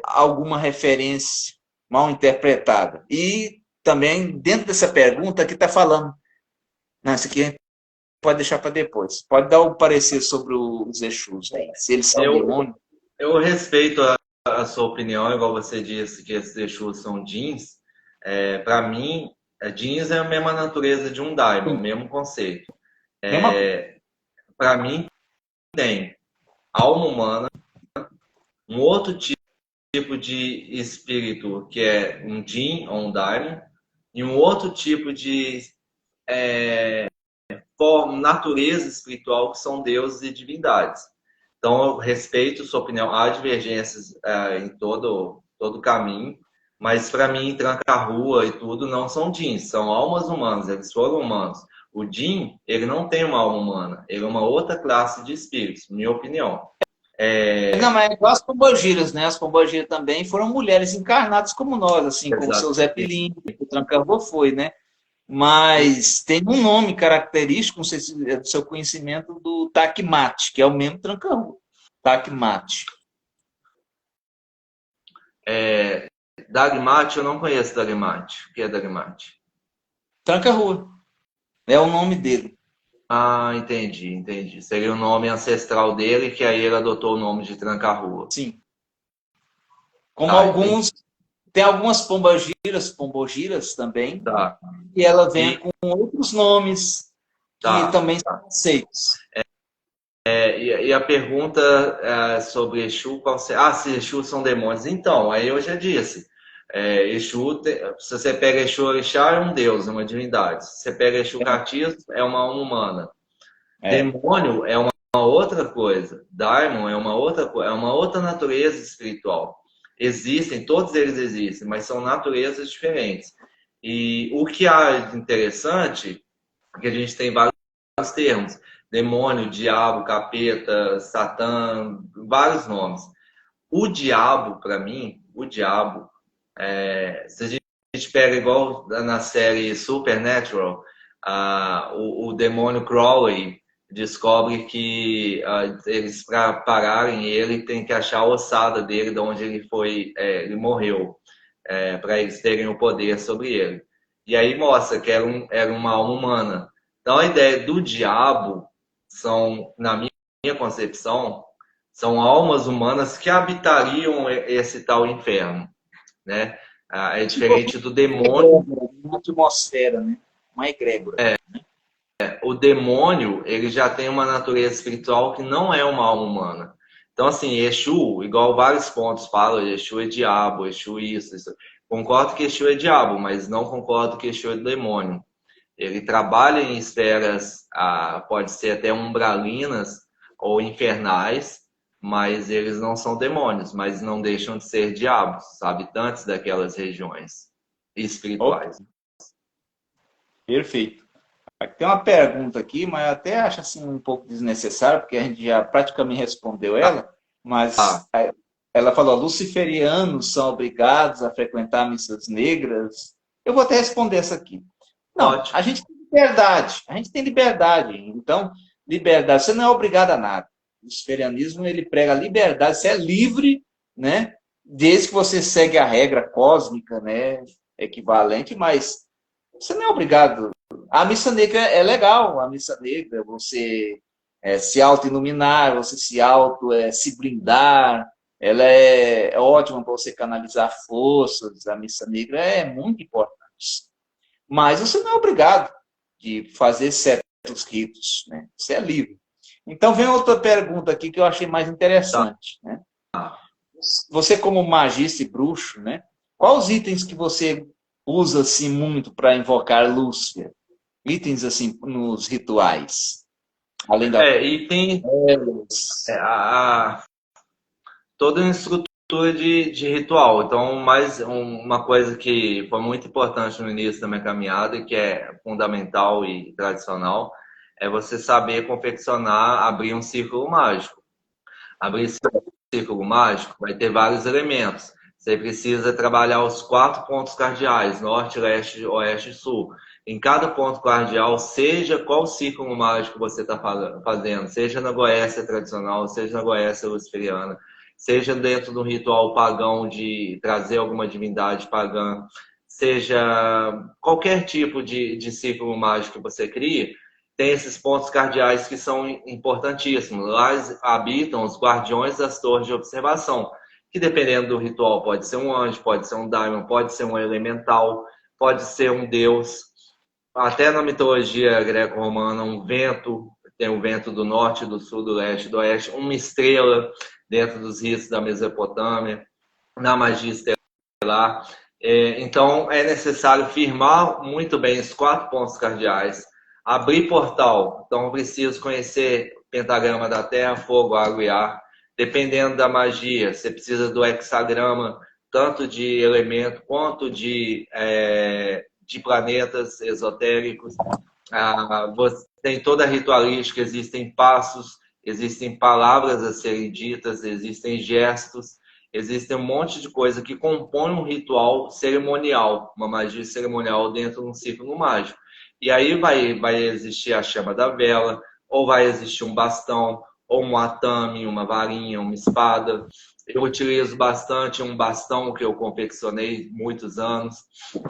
Speaker 1: alguma referência mal interpretada? E também, dentro dessa pergunta, aqui está falando, não, isso aqui pode deixar para depois, pode dar um parecer sobre os Exus, aí, se eles são
Speaker 2: Eu,
Speaker 1: demônios.
Speaker 2: eu respeito a sua opinião, igual você disse que esses Exus são jeans. Para mim, jeans é a mesma natureza de um daimon, o mesmo conceito.
Speaker 1: Mesma coisa.
Speaker 2: Para mim, tem alma humana, um outro tipo de espírito que é um jin ou um daimon, e um outro tipo de natureza espiritual que são deuses e divindades. Então, eu respeito sua opinião. Há divergências em todo caminho, mas para mim, tranca-rua e tudo não são jeans, são almas humanas, eles foram humanos. O Jin, ele não tem uma alma humana, ele é uma outra classe de espíritos, minha opinião.
Speaker 1: Não, mas é igual as pombogiras, né? As pombogiras também foram mulheres encarnadas como nós, assim, como o seu Zé
Speaker 2: Exatamente.
Speaker 1: Pilinha, que o Tranca-Rua foi, né? Mas tem um nome característico, não sei se é do seu conhecimento, do Takmate, que é o mesmo Tranca-Rua. Takmate.
Speaker 2: Dagmate, eu não conheço Dagmate. O que é Dagmate?
Speaker 1: Tranca-Rua. É o nome dele.
Speaker 2: Ah, entendi. Seria o nome ancestral dele, que aí ele adotou o nome de Tranca-Rua.
Speaker 1: Sim. Como
Speaker 2: Tá, entendi.
Speaker 1: alguns. Tem algumas pombogiras também,
Speaker 2: Tá.
Speaker 1: e ela vem
Speaker 2: E,
Speaker 1: com outros nomes que
Speaker 2: tá.
Speaker 1: também são aceitos.
Speaker 2: E a pergunta sobre Exu, se Exu são demônios. Então, aí eu já disse. Exu, se você pega Exu Orixá, é um deus, é uma divindade. Se você pega Exu Cartiço, é uma alma humana.
Speaker 1: É.
Speaker 2: Demônio é uma outra coisa. Daimon é uma outra coisa, é uma outra natureza espiritual. Existem, todos eles existem, mas são naturezas diferentes. E o que há de interessante é que a gente tem vários termos. Demônio, diabo, capeta, satã, vários nomes. O diabo, para mim, se a gente pega igual na série Supernatural, o demônio Crowley descobre que eles, para pararem ele, tem que achar a ossada dele, de onde ele foi, ele morreu, para eles terem o poder sobre ele. E aí mostra que era uma alma humana. Então a ideia do diabo são, na minha concepção, são almas humanas que habitariam esse tal inferno, né? É diferente do demônio.
Speaker 1: Uma atmosfera, né? Uma egrégora.
Speaker 2: O demônio, ele já tem uma natureza espiritual que não é uma alma humana. Então, assim, Exu, igual vários pontos falam, Exu é diabo, Exu isso. Concordo que Exu é diabo, mas não concordo que Exu é demônio. Ele trabalha em esferas, pode ser até umbralinas ou infernais, mas eles não são demônios, mas não deixam de ser diabos, habitantes daquelas regiões
Speaker 1: Ok,
Speaker 2: espirituais.
Speaker 1: perfeito. Aqui tem uma pergunta aqui, mas eu até acho assim um pouco desnecessária, porque a gente já praticamente respondeu ela,
Speaker 2: Ah,
Speaker 1: mas ela falou, luciferianos são obrigados a frequentar missas negras. Eu vou até responder essa aqui. Não,
Speaker 2: ótimo.
Speaker 1: a gente tem liberdade, Então, liberdade, você não é obrigado a nada. O luciferianismo, ele prega a liberdade, você é livre, né? Desde que você segue a regra cósmica, né? Equivalente, mas você não é obrigado. A missa negra é legal, a missa negra, você se auto-iluminar, você se blindar, ela é ótima para você canalizar forças, a missa negra é muito importante. Mas você não é obrigado de fazer certos ritos, né? Você é livre. Então vem outra pergunta aqui que eu achei mais
Speaker 2: Tá.
Speaker 1: interessante, né? Você como magista e bruxo, né? Quais os itens que você usa assim muito para invocar Lúcia? Itens assim nos rituais, além da
Speaker 2: E tem
Speaker 1: velas.
Speaker 2: toda uma estrutura de ritual. Então, mais uma coisa que foi muito importante no início da minha caminhada, e que é fundamental e tradicional, é você saber confeccionar, abrir um círculo mágico. Abrir esse círculo mágico vai ter vários elementos. Você precisa trabalhar os 4 pontos cardeais, norte, leste, oeste e sul. Em cada ponto cardeal, seja qual círculo mágico você está fazendo, seja na Goécia tradicional, seja na Goécia luciferiana, seja dentro do ritual pagão de trazer alguma divindade pagã, seja qualquer tipo de círculo mágico que você crie, tem esses pontos cardeais que são importantíssimos. Lá habitam os guardiões das torres de observação, que dependendo do ritual pode ser um anjo, pode ser um daimon, pode ser um elemental, pode ser um deus. Até na mitologia greco-romana, um vento, tem o vento do norte, do sul, do leste, do oeste, uma estrela dentro dos ritos da Mesopotâmia, na magia estelar. Então, é necessário firmar muito bem os 4 pontos cardeais, abrir portal. Então, eu preciso conhecer o pentagrama da terra, fogo, água e ar. Dependendo da magia, você precisa do hexagrama, tanto de elemento quanto de planetas esotéricos. Você tem toda a ritualística, existem passos, existem palavras a serem ditas, existem gestos, existem um monte de coisa que compõe um ritual cerimonial, uma magia cerimonial dentro de um círculo mágico. E aí vai existir a chama da vela, ou vai existir um bastão, ou um atame, uma varinha, uma espada. Eu utilizo bastante um bastão que eu confeccionei muitos anos.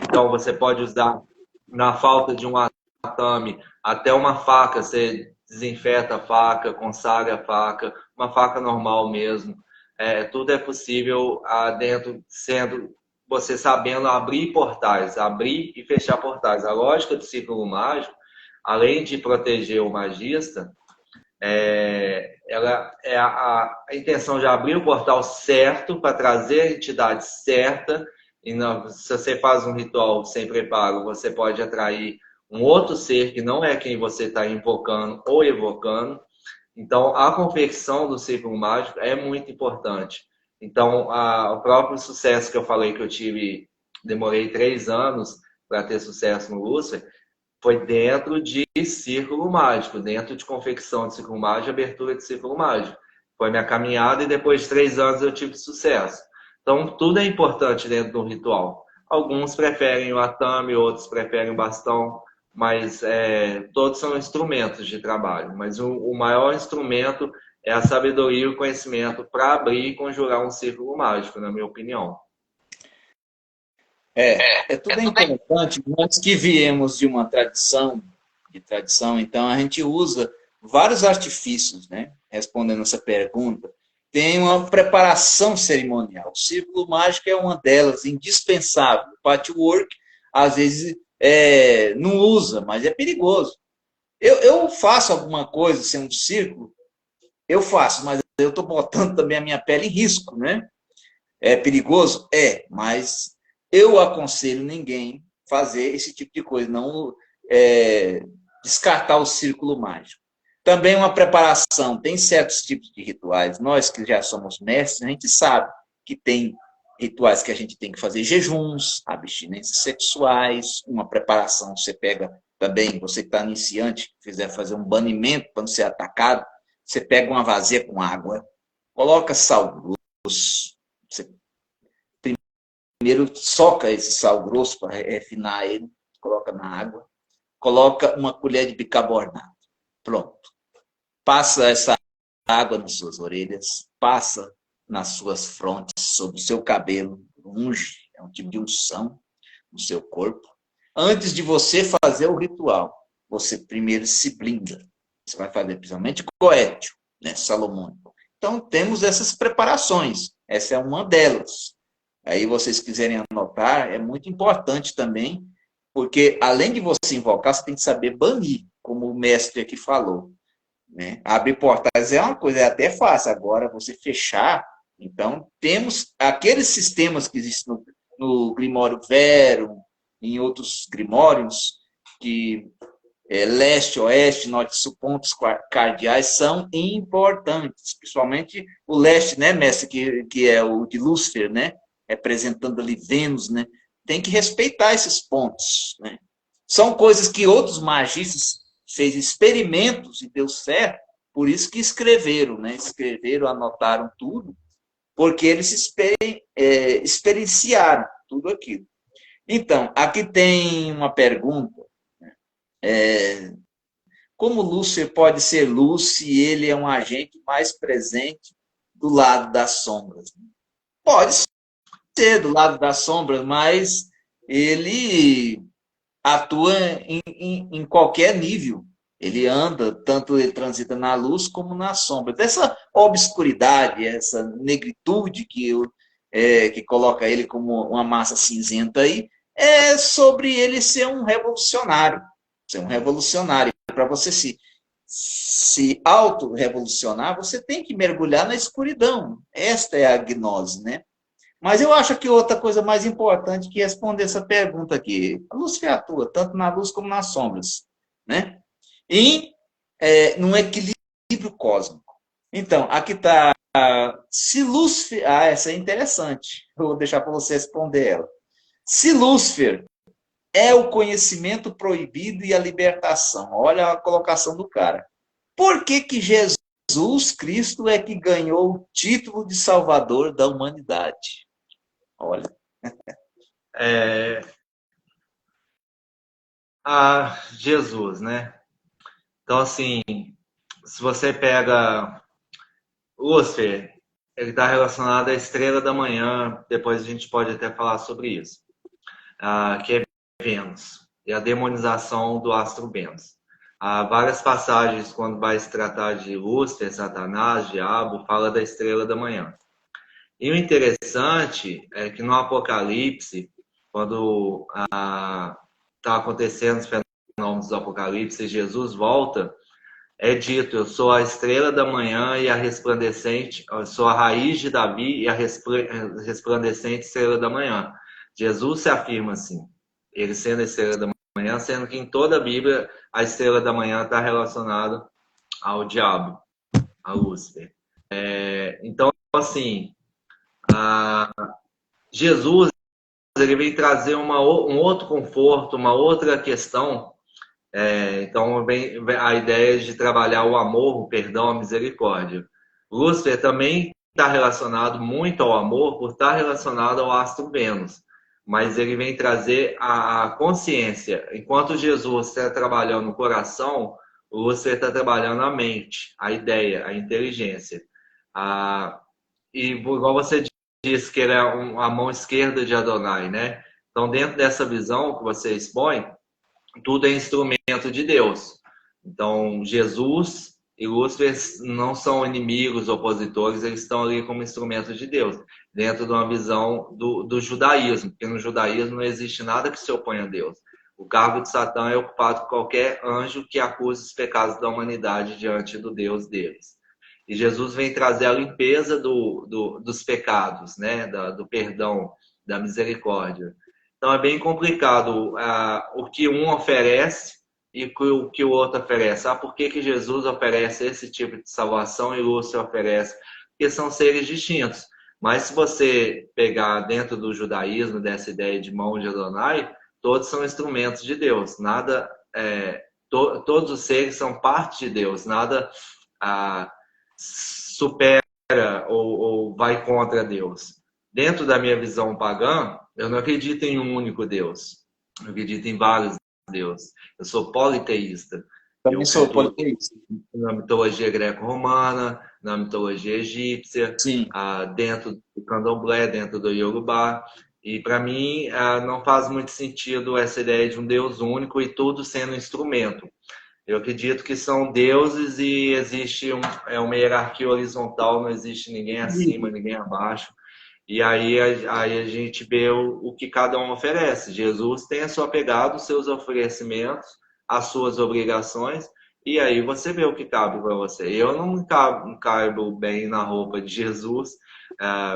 Speaker 2: Então você pode usar, na falta de um atame, até uma faca. Você desinfeta a faca, consagra a faca, uma faca normal mesmo. Tudo é possível dentro, sendo você sabendo abrir portais, abrir e fechar portais. A lógica do círculo mágico, além de proteger o magista, ela é a intenção de abrir o portal certo para trazer a entidade certa. E não, se você faz um ritual sem preparo, você pode atrair um outro ser que não é quem você está invocando ou evocando. Então, a confecção do círculo mágico é muito importante. Então, o próprio sucesso que eu falei que eu tive, demorei 3 anos para ter sucesso no Lúcifer, foi dentro de círculo mágico, dentro de confecção de círculo mágico, abertura de círculo mágico. Foi minha caminhada e depois de 3 anos eu tive sucesso. Então, tudo é importante dentro do ritual. Alguns preferem o atame, outros preferem o bastão, mas todos são instrumentos de trabalho. Mas o maior instrumento é a sabedoria e o conhecimento para abrir e conjurar um círculo mágico, na minha opinião.
Speaker 1: Tudo importante. Nós que viemos de uma tradição, então a gente usa vários artifícios, né? Respondendo essa pergunta. Tem uma preparação cerimonial. O círculo mágico é uma delas, indispensável. O patchwork, às vezes, não usa, mas é perigoso. Eu faço alguma coisa sem um círculo, eu faço, mas eu estou botando também a minha pele em risco, né? É perigoso? Mas eu aconselho ninguém fazer esse tipo de coisa, não descartar o círculo mágico. Também uma preparação, tem certos tipos de rituais, nós que já somos mestres, a gente sabe que tem rituais que a gente tem que fazer jejuns, abstinências sexuais, uma preparação, você pega também, você que está iniciante, quiser fazer um banimento para não ser atacado, você pega uma vasilha com água, coloca sal grosso, você primeiro soca esse sal grosso para refinar ele, coloca na água, coloca uma colher de bicarbonato, pronto. Passa essa água nas suas orelhas, passa nas suas frontes, sobre o seu cabelo, unge, é um tipo de unção no seu corpo. Antes de você fazer o ritual, você primeiro se blinda. Você vai fazer principalmente coétio, né, salomônico. Então, temos essas preparações. Essa é uma delas. Aí, vocês quiserem anotar, é muito importante também, porque além de você invocar, você tem que saber banir, como o mestre aqui falou. Né? Abrir portais é uma coisa, é até fácil. Agora, você fechar, então, temos aqueles sistemas que existem no Grimório Verum, em outros grimórios, que leste, oeste, norte, sul, pontos cardeais são importantes, principalmente o leste, né, mestre, que é o de Lúcifer, né, representando ali Vênus, né, tem que respeitar esses pontos, né. São coisas que outros magistas fez experimentos e deu certo, por isso que escreveram, né, escreveram, anotaram tudo, porque eles experienciaram tudo aquilo. Então, aqui tem uma pergunta, como Lúcifer pode ser luz se ele é um agente mais presente do lado das sombras? Pode ser do lado das sombras, mas ele atua em qualquer nível. Ele anda, tanto ele transita na luz como na sombra. Essa obscuridade, essa negritude que coloca ele como uma massa cinzenta aí, é sobre ele ser um revolucionário. Ser um revolucionário. Para você se auto-revolucionar, você tem que mergulhar na escuridão. Esta é a gnose, né? Mas eu acho que outra coisa mais importante que responder essa pergunta aqui. A Lúcifer atua tanto na luz como nas sombras, né? E num equilíbrio cósmico. Então, aqui está. Se Lúcifer. Ah, essa é interessante. Eu vou deixar para você responder ela. Se Lúcifer é o conhecimento proibido e a libertação. Olha a colocação do cara. Por que Jesus Cristo é que ganhou o título de Salvador da humanidade? Olha.
Speaker 2: Jesus, né? Então, assim, se você pega Lúcifer, ele está relacionado à estrela da manhã, depois a gente pode até falar sobre isso, que é Vênus, e a demonização do astro Vênus. Há várias passagens, quando vai se tratar de Lúcifer, Satanás, Diabo, fala da estrela da manhã. E o interessante é que no Apocalipse, quando está acontecendo os fenômenos do Apocalipse, Jesus volta, é dito: eu sou a estrela da manhã e a resplandecente, eu sou a raiz de Davi e a resplandecente estrela da manhã. Jesus se afirma assim, ele sendo a estrela da manhã, sendo que em toda a Bíblia a estrela da manhã está relacionada ao diabo, a Lúcifer. Então, assim, Jesus ele vem trazer um outro conforto, uma outra questão. Então, a ideia de trabalhar o amor, o perdão, a misericórdia. Lúcifer também está relacionado muito ao amor, por estar relacionado ao astro Vênus. Mas ele vem trazer a consciência. Enquanto Jesus está trabalhando o coração, o Lúcifer está trabalhando a mente, a ideia, a inteligência. E igual você disse que ele é a mão esquerda de Adonai, né? Então, dentro dessa visão que você expõe, tudo é instrumento de Deus. Então, Jesus e Lúcifer não são inimigos, opositores, eles estão ali como instrumento de Deus, dentro de uma visão do judaísmo, porque no judaísmo não existe nada que se oponha a Deus. O cargo de Satã é ocupado por qualquer anjo que acuse os pecados da humanidade diante do Deus deles. E Jesus vem trazer a limpeza dos pecados, né? Do perdão, da misericórdia. Então é bem complicado o que um oferece e o que o outro oferece. Por que Jesus oferece esse tipo de salvação e Lúcifer oferece? Porque são seres distintos. Mas se você pegar dentro do judaísmo, dessa ideia de mão de Adonai, todos são instrumentos de Deus. Nada, todos os seres são parte de Deus. Nada supera ou vai contra Deus. Dentro da minha visão pagã, eu não acredito em um único Deus. Eu acredito em vários deuses. Eu sou politeísta.
Speaker 1: Também sou politeísta.
Speaker 2: Na mitologia greco-romana, na mitologia egípcia,
Speaker 1: Sim.
Speaker 2: Dentro do candomblé, dentro do iorubá. E para mim não faz muito sentido essa ideia de um Deus único e tudo sendo instrumento. Eu acredito que são deuses e existe uma hierarquia horizontal, não existe ninguém acima, ninguém abaixo. E aí a gente vê o que cada um oferece. Jesus tem a sua pegada, os seus oferecimentos, as suas obrigações, e aí você vê o que cabe para você. Eu não caibo bem na roupa de Jesus,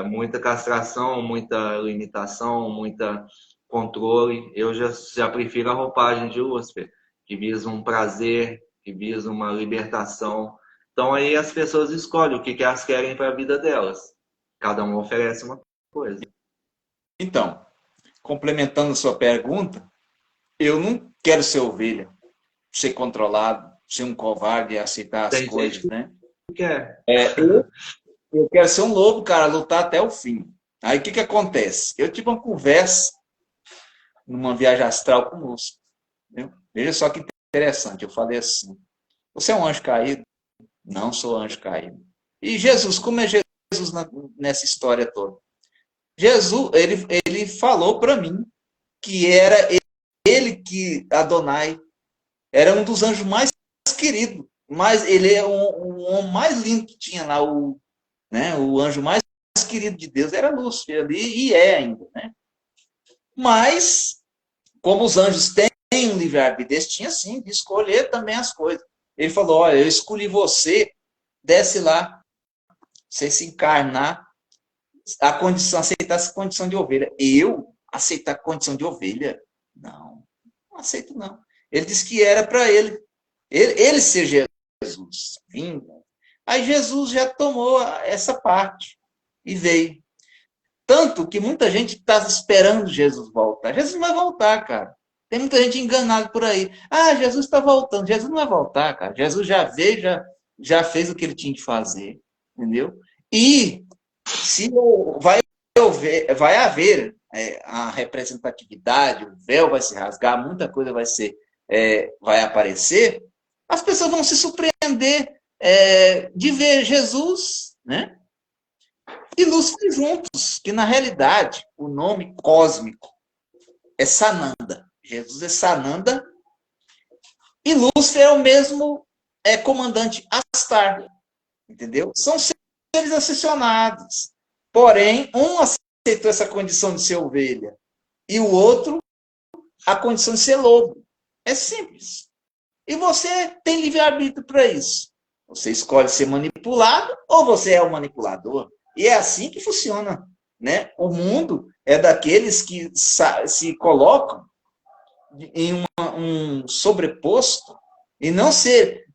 Speaker 2: muita castração, muita limitação, muita controle. Eu já prefiro a roupagem de Lúcifer, que visa um prazer, que visa uma libertação. Então aí as pessoas escolhem o que elas querem para a vida delas. Cada um oferece uma coisa.
Speaker 1: Então, complementando a sua pergunta, eu não quero ser ovelha, ser controlado, ser um covarde e aceitar as
Speaker 2: Tem
Speaker 1: coisas,
Speaker 2: gente
Speaker 1: né?
Speaker 2: que quer.
Speaker 1: Eu quero ser um lobo, cara, lutar até o fim. Aí o que acontece? Eu tive uma conversa numa viagem astral conosco. Viu? Veja só que interessante, eu falei assim, você é um anjo caído? Não sou anjo caído. E Jesus, como é Jesus nessa história toda? Jesus, ele falou para mim que era ele que Adonai era um dos anjos mais queridos, mas ele é um homem mais lindo que tinha lá, o anjo mais querido de Deus era Lúcifer ali, e é ainda, né? Mas, como os anjos têm um livre-arbítrio, eles tinham sim de escolher também as coisas. Ele falou, olha, eu escolhi você, desce lá, você se encarnar, a condição, aceitar essa condição de ovelha. Eu aceitar a condição de ovelha? Não, não aceito não. Ele disse que era para ele ser Jesus, vindo. Aí Jesus já tomou essa parte e veio. Tanto que muita gente está esperando Jesus voltar. Jesus não vai voltar, cara. Tem muita gente enganada por aí. Ah, Jesus está voltando. Jesus não vai voltar, cara. Jesus já veio, já fez o que ele tinha que fazer. Entendeu? E se vai haver a representatividade, o véu vai se rasgar, muita coisa vai aparecer, as pessoas vão se surpreender de ver Jesus, né? E Lúcifer juntos, que na realidade o nome cósmico é Sananda. Jesus é Sananda e Lúcifer é o mesmo comandante Astar, entendeu? São seres ascensionados. Porém, um aceitou essa condição de ser ovelha e o outro a condição de ser lobo. É simples. E você tem livre-arbítrio para isso. Você escolhe ser manipulado ou você é o manipulador. E é assim que funciona, né? O mundo é daqueles que se colocam em um sobreposto e não ser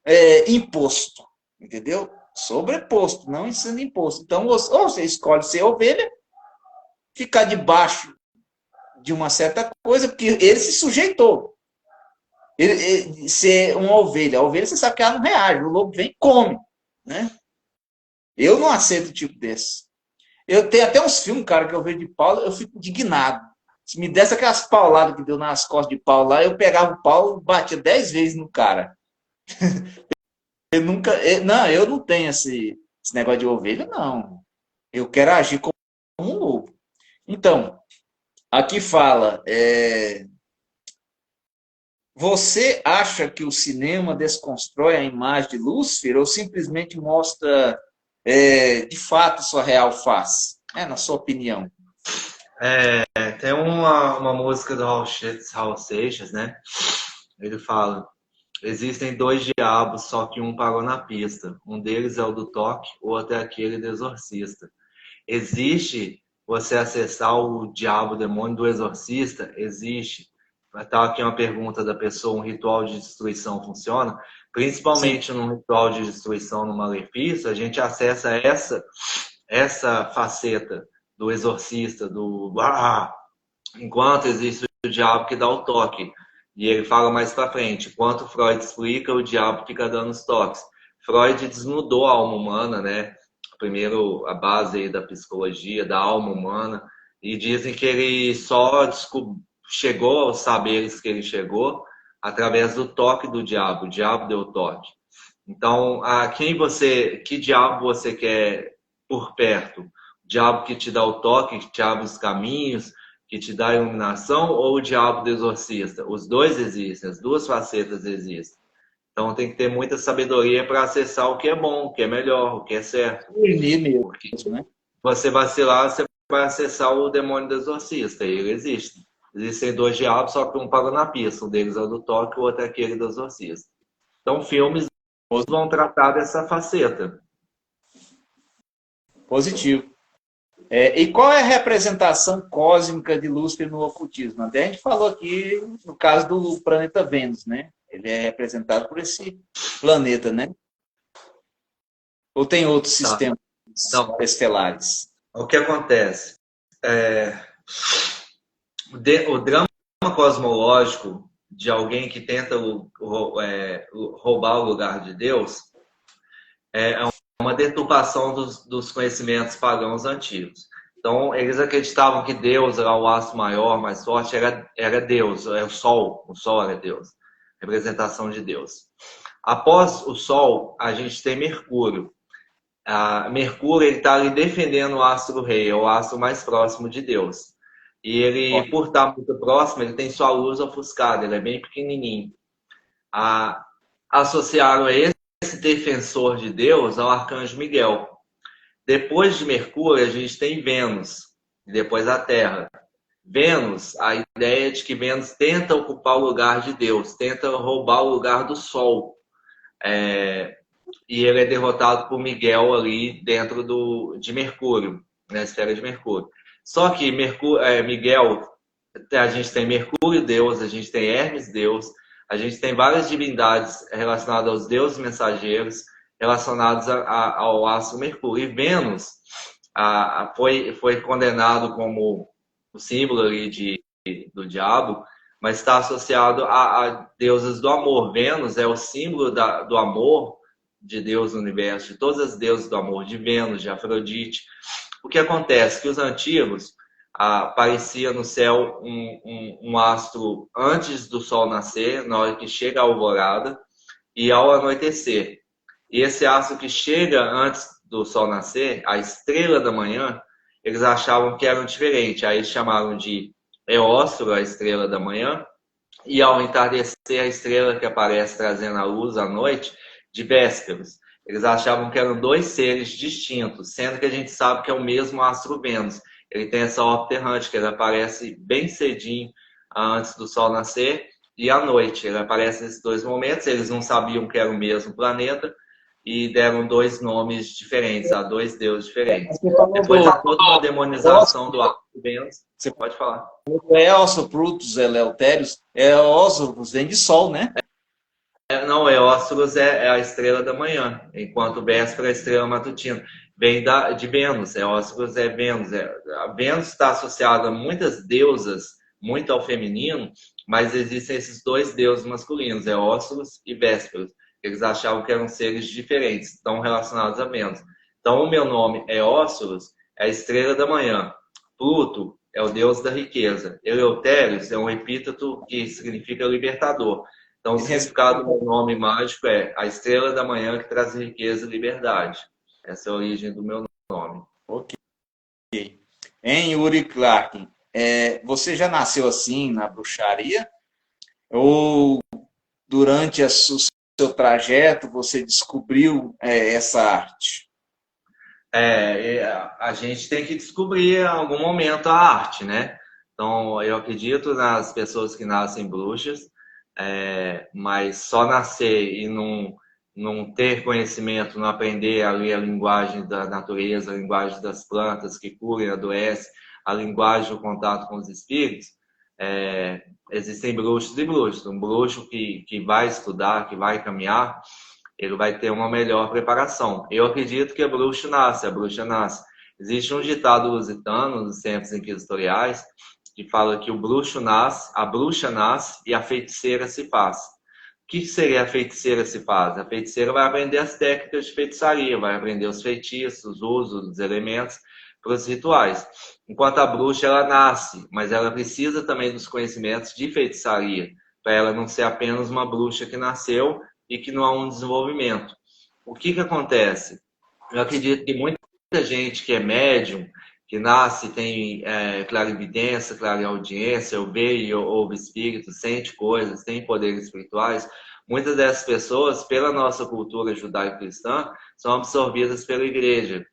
Speaker 1: imposto, entendeu? Sobreposto, não sendo imposto. Então, ou você escolhe ser ovelha, ficar debaixo de uma certa coisa, porque ele se sujeitou. Ele ser uma ovelha. A ovelha, você sabe que ela não reage. O lobo vem e come, né? Eu não aceito o tipo desse. Eu tenho até uns filmes, cara, que eu vejo de Paulo, eu fico indignado. Se me desse aquelas pauladas que deu nas costas de Paulo lá, eu pegava o Paulo e batia 10 vezes no cara. Eu não tenho esse negócio de ovelha, não. Eu quero agir como um lobo. Então, aqui fala, você acha que o cinema desconstrói a imagem de Lúcifer ou simplesmente mostra, de fato, sua real face? Na sua opinião.
Speaker 2: Tem uma música do Raul Seixas, né? Ele fala: existem dois diabos, só que um parou na pista. Um deles é o do toque, o outro é aquele do exorcista. Existe você acessar o diabo, o demônio do exorcista? Existe. Está aqui uma pergunta da pessoa: um ritual de destruição funciona? Principalmente Sim. Num ritual de destruição, no malefício, a gente acessa essa faceta do exorcista, enquanto existe o diabo que dá o toque. E ele fala mais para frente, enquanto Freud explica, o diabo fica dando os toques. Freud desnudou a alma humana, né? Primeiro, a base aí da psicologia, da alma humana, e dizem que ele só chegou aos saberes que ele chegou através do toque do diabo. O diabo deu o toque. Então, que diabo você quer por perto? O diabo que te dá o toque, que te abre os caminhos, que te dá a iluminação, ou o diabo do exorcista? Os dois existem, as duas facetas existem. Então tem que ter muita sabedoria para acessar o que é bom, o que é melhor, o que é certo.
Speaker 1: Porque né?
Speaker 2: Você vacilar, você vai acessar o demônio do exorcista, e ele existe. Existem dois diabos, só que um paga na pista. Um deles é o do toque, o outro é aquele do exorcista. Então filmes vão tratar dessa faceta.
Speaker 1: Positivo. E qual é a representação cósmica de Lúcifer no ocultismo? Até a gente falou aqui no caso do planeta Vênus, né? Ele é representado por esse planeta, né? Ou tem outros
Speaker 2: Tá.
Speaker 1: sistemas
Speaker 2: Então,
Speaker 1: estelares?
Speaker 2: o que acontece? É, o drama cosmológico de alguém que tenta roubar o lugar de Deus é uma deturpação dos conhecimentos pagãos antigos. Então, eles acreditavam que Deus era o astro maior, mais forte, era Deus, é o Sol era Deus, representação de Deus. Após o Sol, a gente tem Mercúrio. Mercúrio está ali defendendo o astro-rei, é o astro mais próximo de Deus. E ele, por estar muito próximo, ele tem sua luz ofuscada, ele é bem pequenininho. Associaram esse defensor de Deus ao arcanjo Miguel. Depois de Mercúrio, a gente tem Vênus, e depois a Terra. Vênus, a ideia de que Vênus tenta ocupar o lugar de Deus, tenta roubar o lugar do Sol. E ele é derrotado por Miguel ali dentro de Mercúrio, na esfera de Mercúrio. Só que Miguel, a gente tem Mercúrio Deus, a gente tem Hermes Deus, a gente tem várias divindades relacionadas aos deuses mensageiros, relacionados ao astro Mercúrio. E Vênus foi condenado como o símbolo ali do diabo, mas está associado a deusas do amor. Vênus é o símbolo do amor de Deus no universo, de todas as deusas do amor, de Vênus, de Afrodite. O que acontece? Que os antigos aparecia no céu um astro antes do sol nascer, na hora que chega a alvorada, e ao anoitecer. E esse astro que chega antes do sol nascer, a estrela da manhã, eles achavam que eram diferentes. Aí chamaram de Eóstro, a estrela da manhã, e ao entardecer, a estrela que aparece trazendo a luz à noite, de Vésperos. Eles achavam que eram dois seres distintos, sendo que a gente sabe que é o mesmo astro Vênus. Ele tem essa órbita errante, que ele aparece bem cedinho antes do Sol nascer, e à noite. Ele aparece nesses dois momentos, eles não sabiam que era o mesmo planeta, e deram dois nomes diferentes, a dois deuses diferentes. Depois há toda uma demonização do astro Vênus. Você pode falar.
Speaker 1: O Elso, Plutus, Eleutérios, Eósopros vem de Sol, né?
Speaker 2: Não, Eóstoros é a estrela da manhã, enquanto Véspera é a estrela matutina. Vem de Vênus, Eóstoros é Vênus. A Vênus está associada a muitas deusas, muito ao feminino, mas existem esses dois deuses masculinos, Eóstoros e Vésperos. Eles achavam que eram seres diferentes, estão relacionados a Vênus. Então, o meu nome é Eóstoros, é a estrela da manhã. Pluto é o deus da riqueza. Eleutérios é um epíteto que significa libertador. Então, o significado do meu nome mágico é a estrela da manhã que traz riqueza e liberdade. Essa é a origem do meu nome.
Speaker 1: Ok. Em Yuri Clark, você já nasceu assim na bruxaria? Ou durante o seu trajeto você descobriu essa arte?
Speaker 2: A gente tem que descobrir em algum momento a arte, né? Então, eu acredito nas pessoas que nascem bruxas, mas só nascer e não ter conhecimento, não aprender a ler a linguagem da natureza, a linguagem das plantas que curam e adoecem, a linguagem do contato com os espíritos, existem bruxos e bruxos. Um bruxo que vai estudar, que vai caminhar, ele vai ter uma melhor preparação. Eu acredito que a bruxa nasce. Existe um ditado lusitano nos tempos inquisitoriais que fala que o bruxo nasce, a bruxa nasce e a feiticeira se faz. O que seria a feiticeira se faz? A feiticeira vai aprender as técnicas de feitiçaria, vai aprender os feitiços, os usos dos elementos para os rituais. Enquanto a bruxa, ela nasce, mas ela precisa também dos conhecimentos de feitiçaria, para ela não ser apenas uma bruxa que nasceu e que não há um desenvolvimento. O que acontece? Eu acredito que muita gente que é médium, que nasce, tem clarividência, clareaudiência, vê e ouve espíritos, sente coisas, tem poderes espirituais. Muitas dessas pessoas, pela nossa cultura judaico-cristã, são absorvidas pela igreja.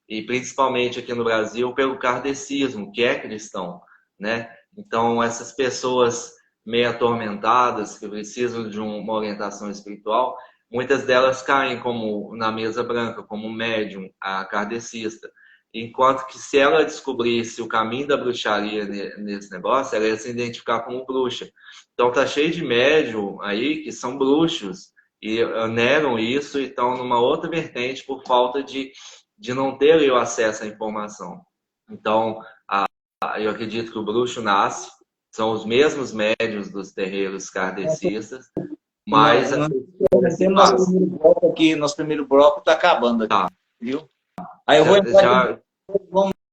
Speaker 2: E principalmente aqui no Brasil, pelo kardecismo, que é cristão, né? Então, essas pessoas meio atormentadas, que precisam de uma orientação espiritual, muitas delas caem como na mesa branca, como médium, a kardecista. enquanto que se ela descobrisse o caminho da bruxaria nesse negócio, ela ia se identificar como bruxa. Então tá cheio de médium aí que são bruxos e negam isso e estão numa outra vertente por falta de não ter o acesso à informação. Então, eu acredito que o bruxo nasce, são os mesmos médiuns dos terreiros kardecistas, mas...
Speaker 1: Nosso primeiro bloco está acabando aqui,
Speaker 2: tá.
Speaker 1: viu? Aí eu vou entrar aqui, vamos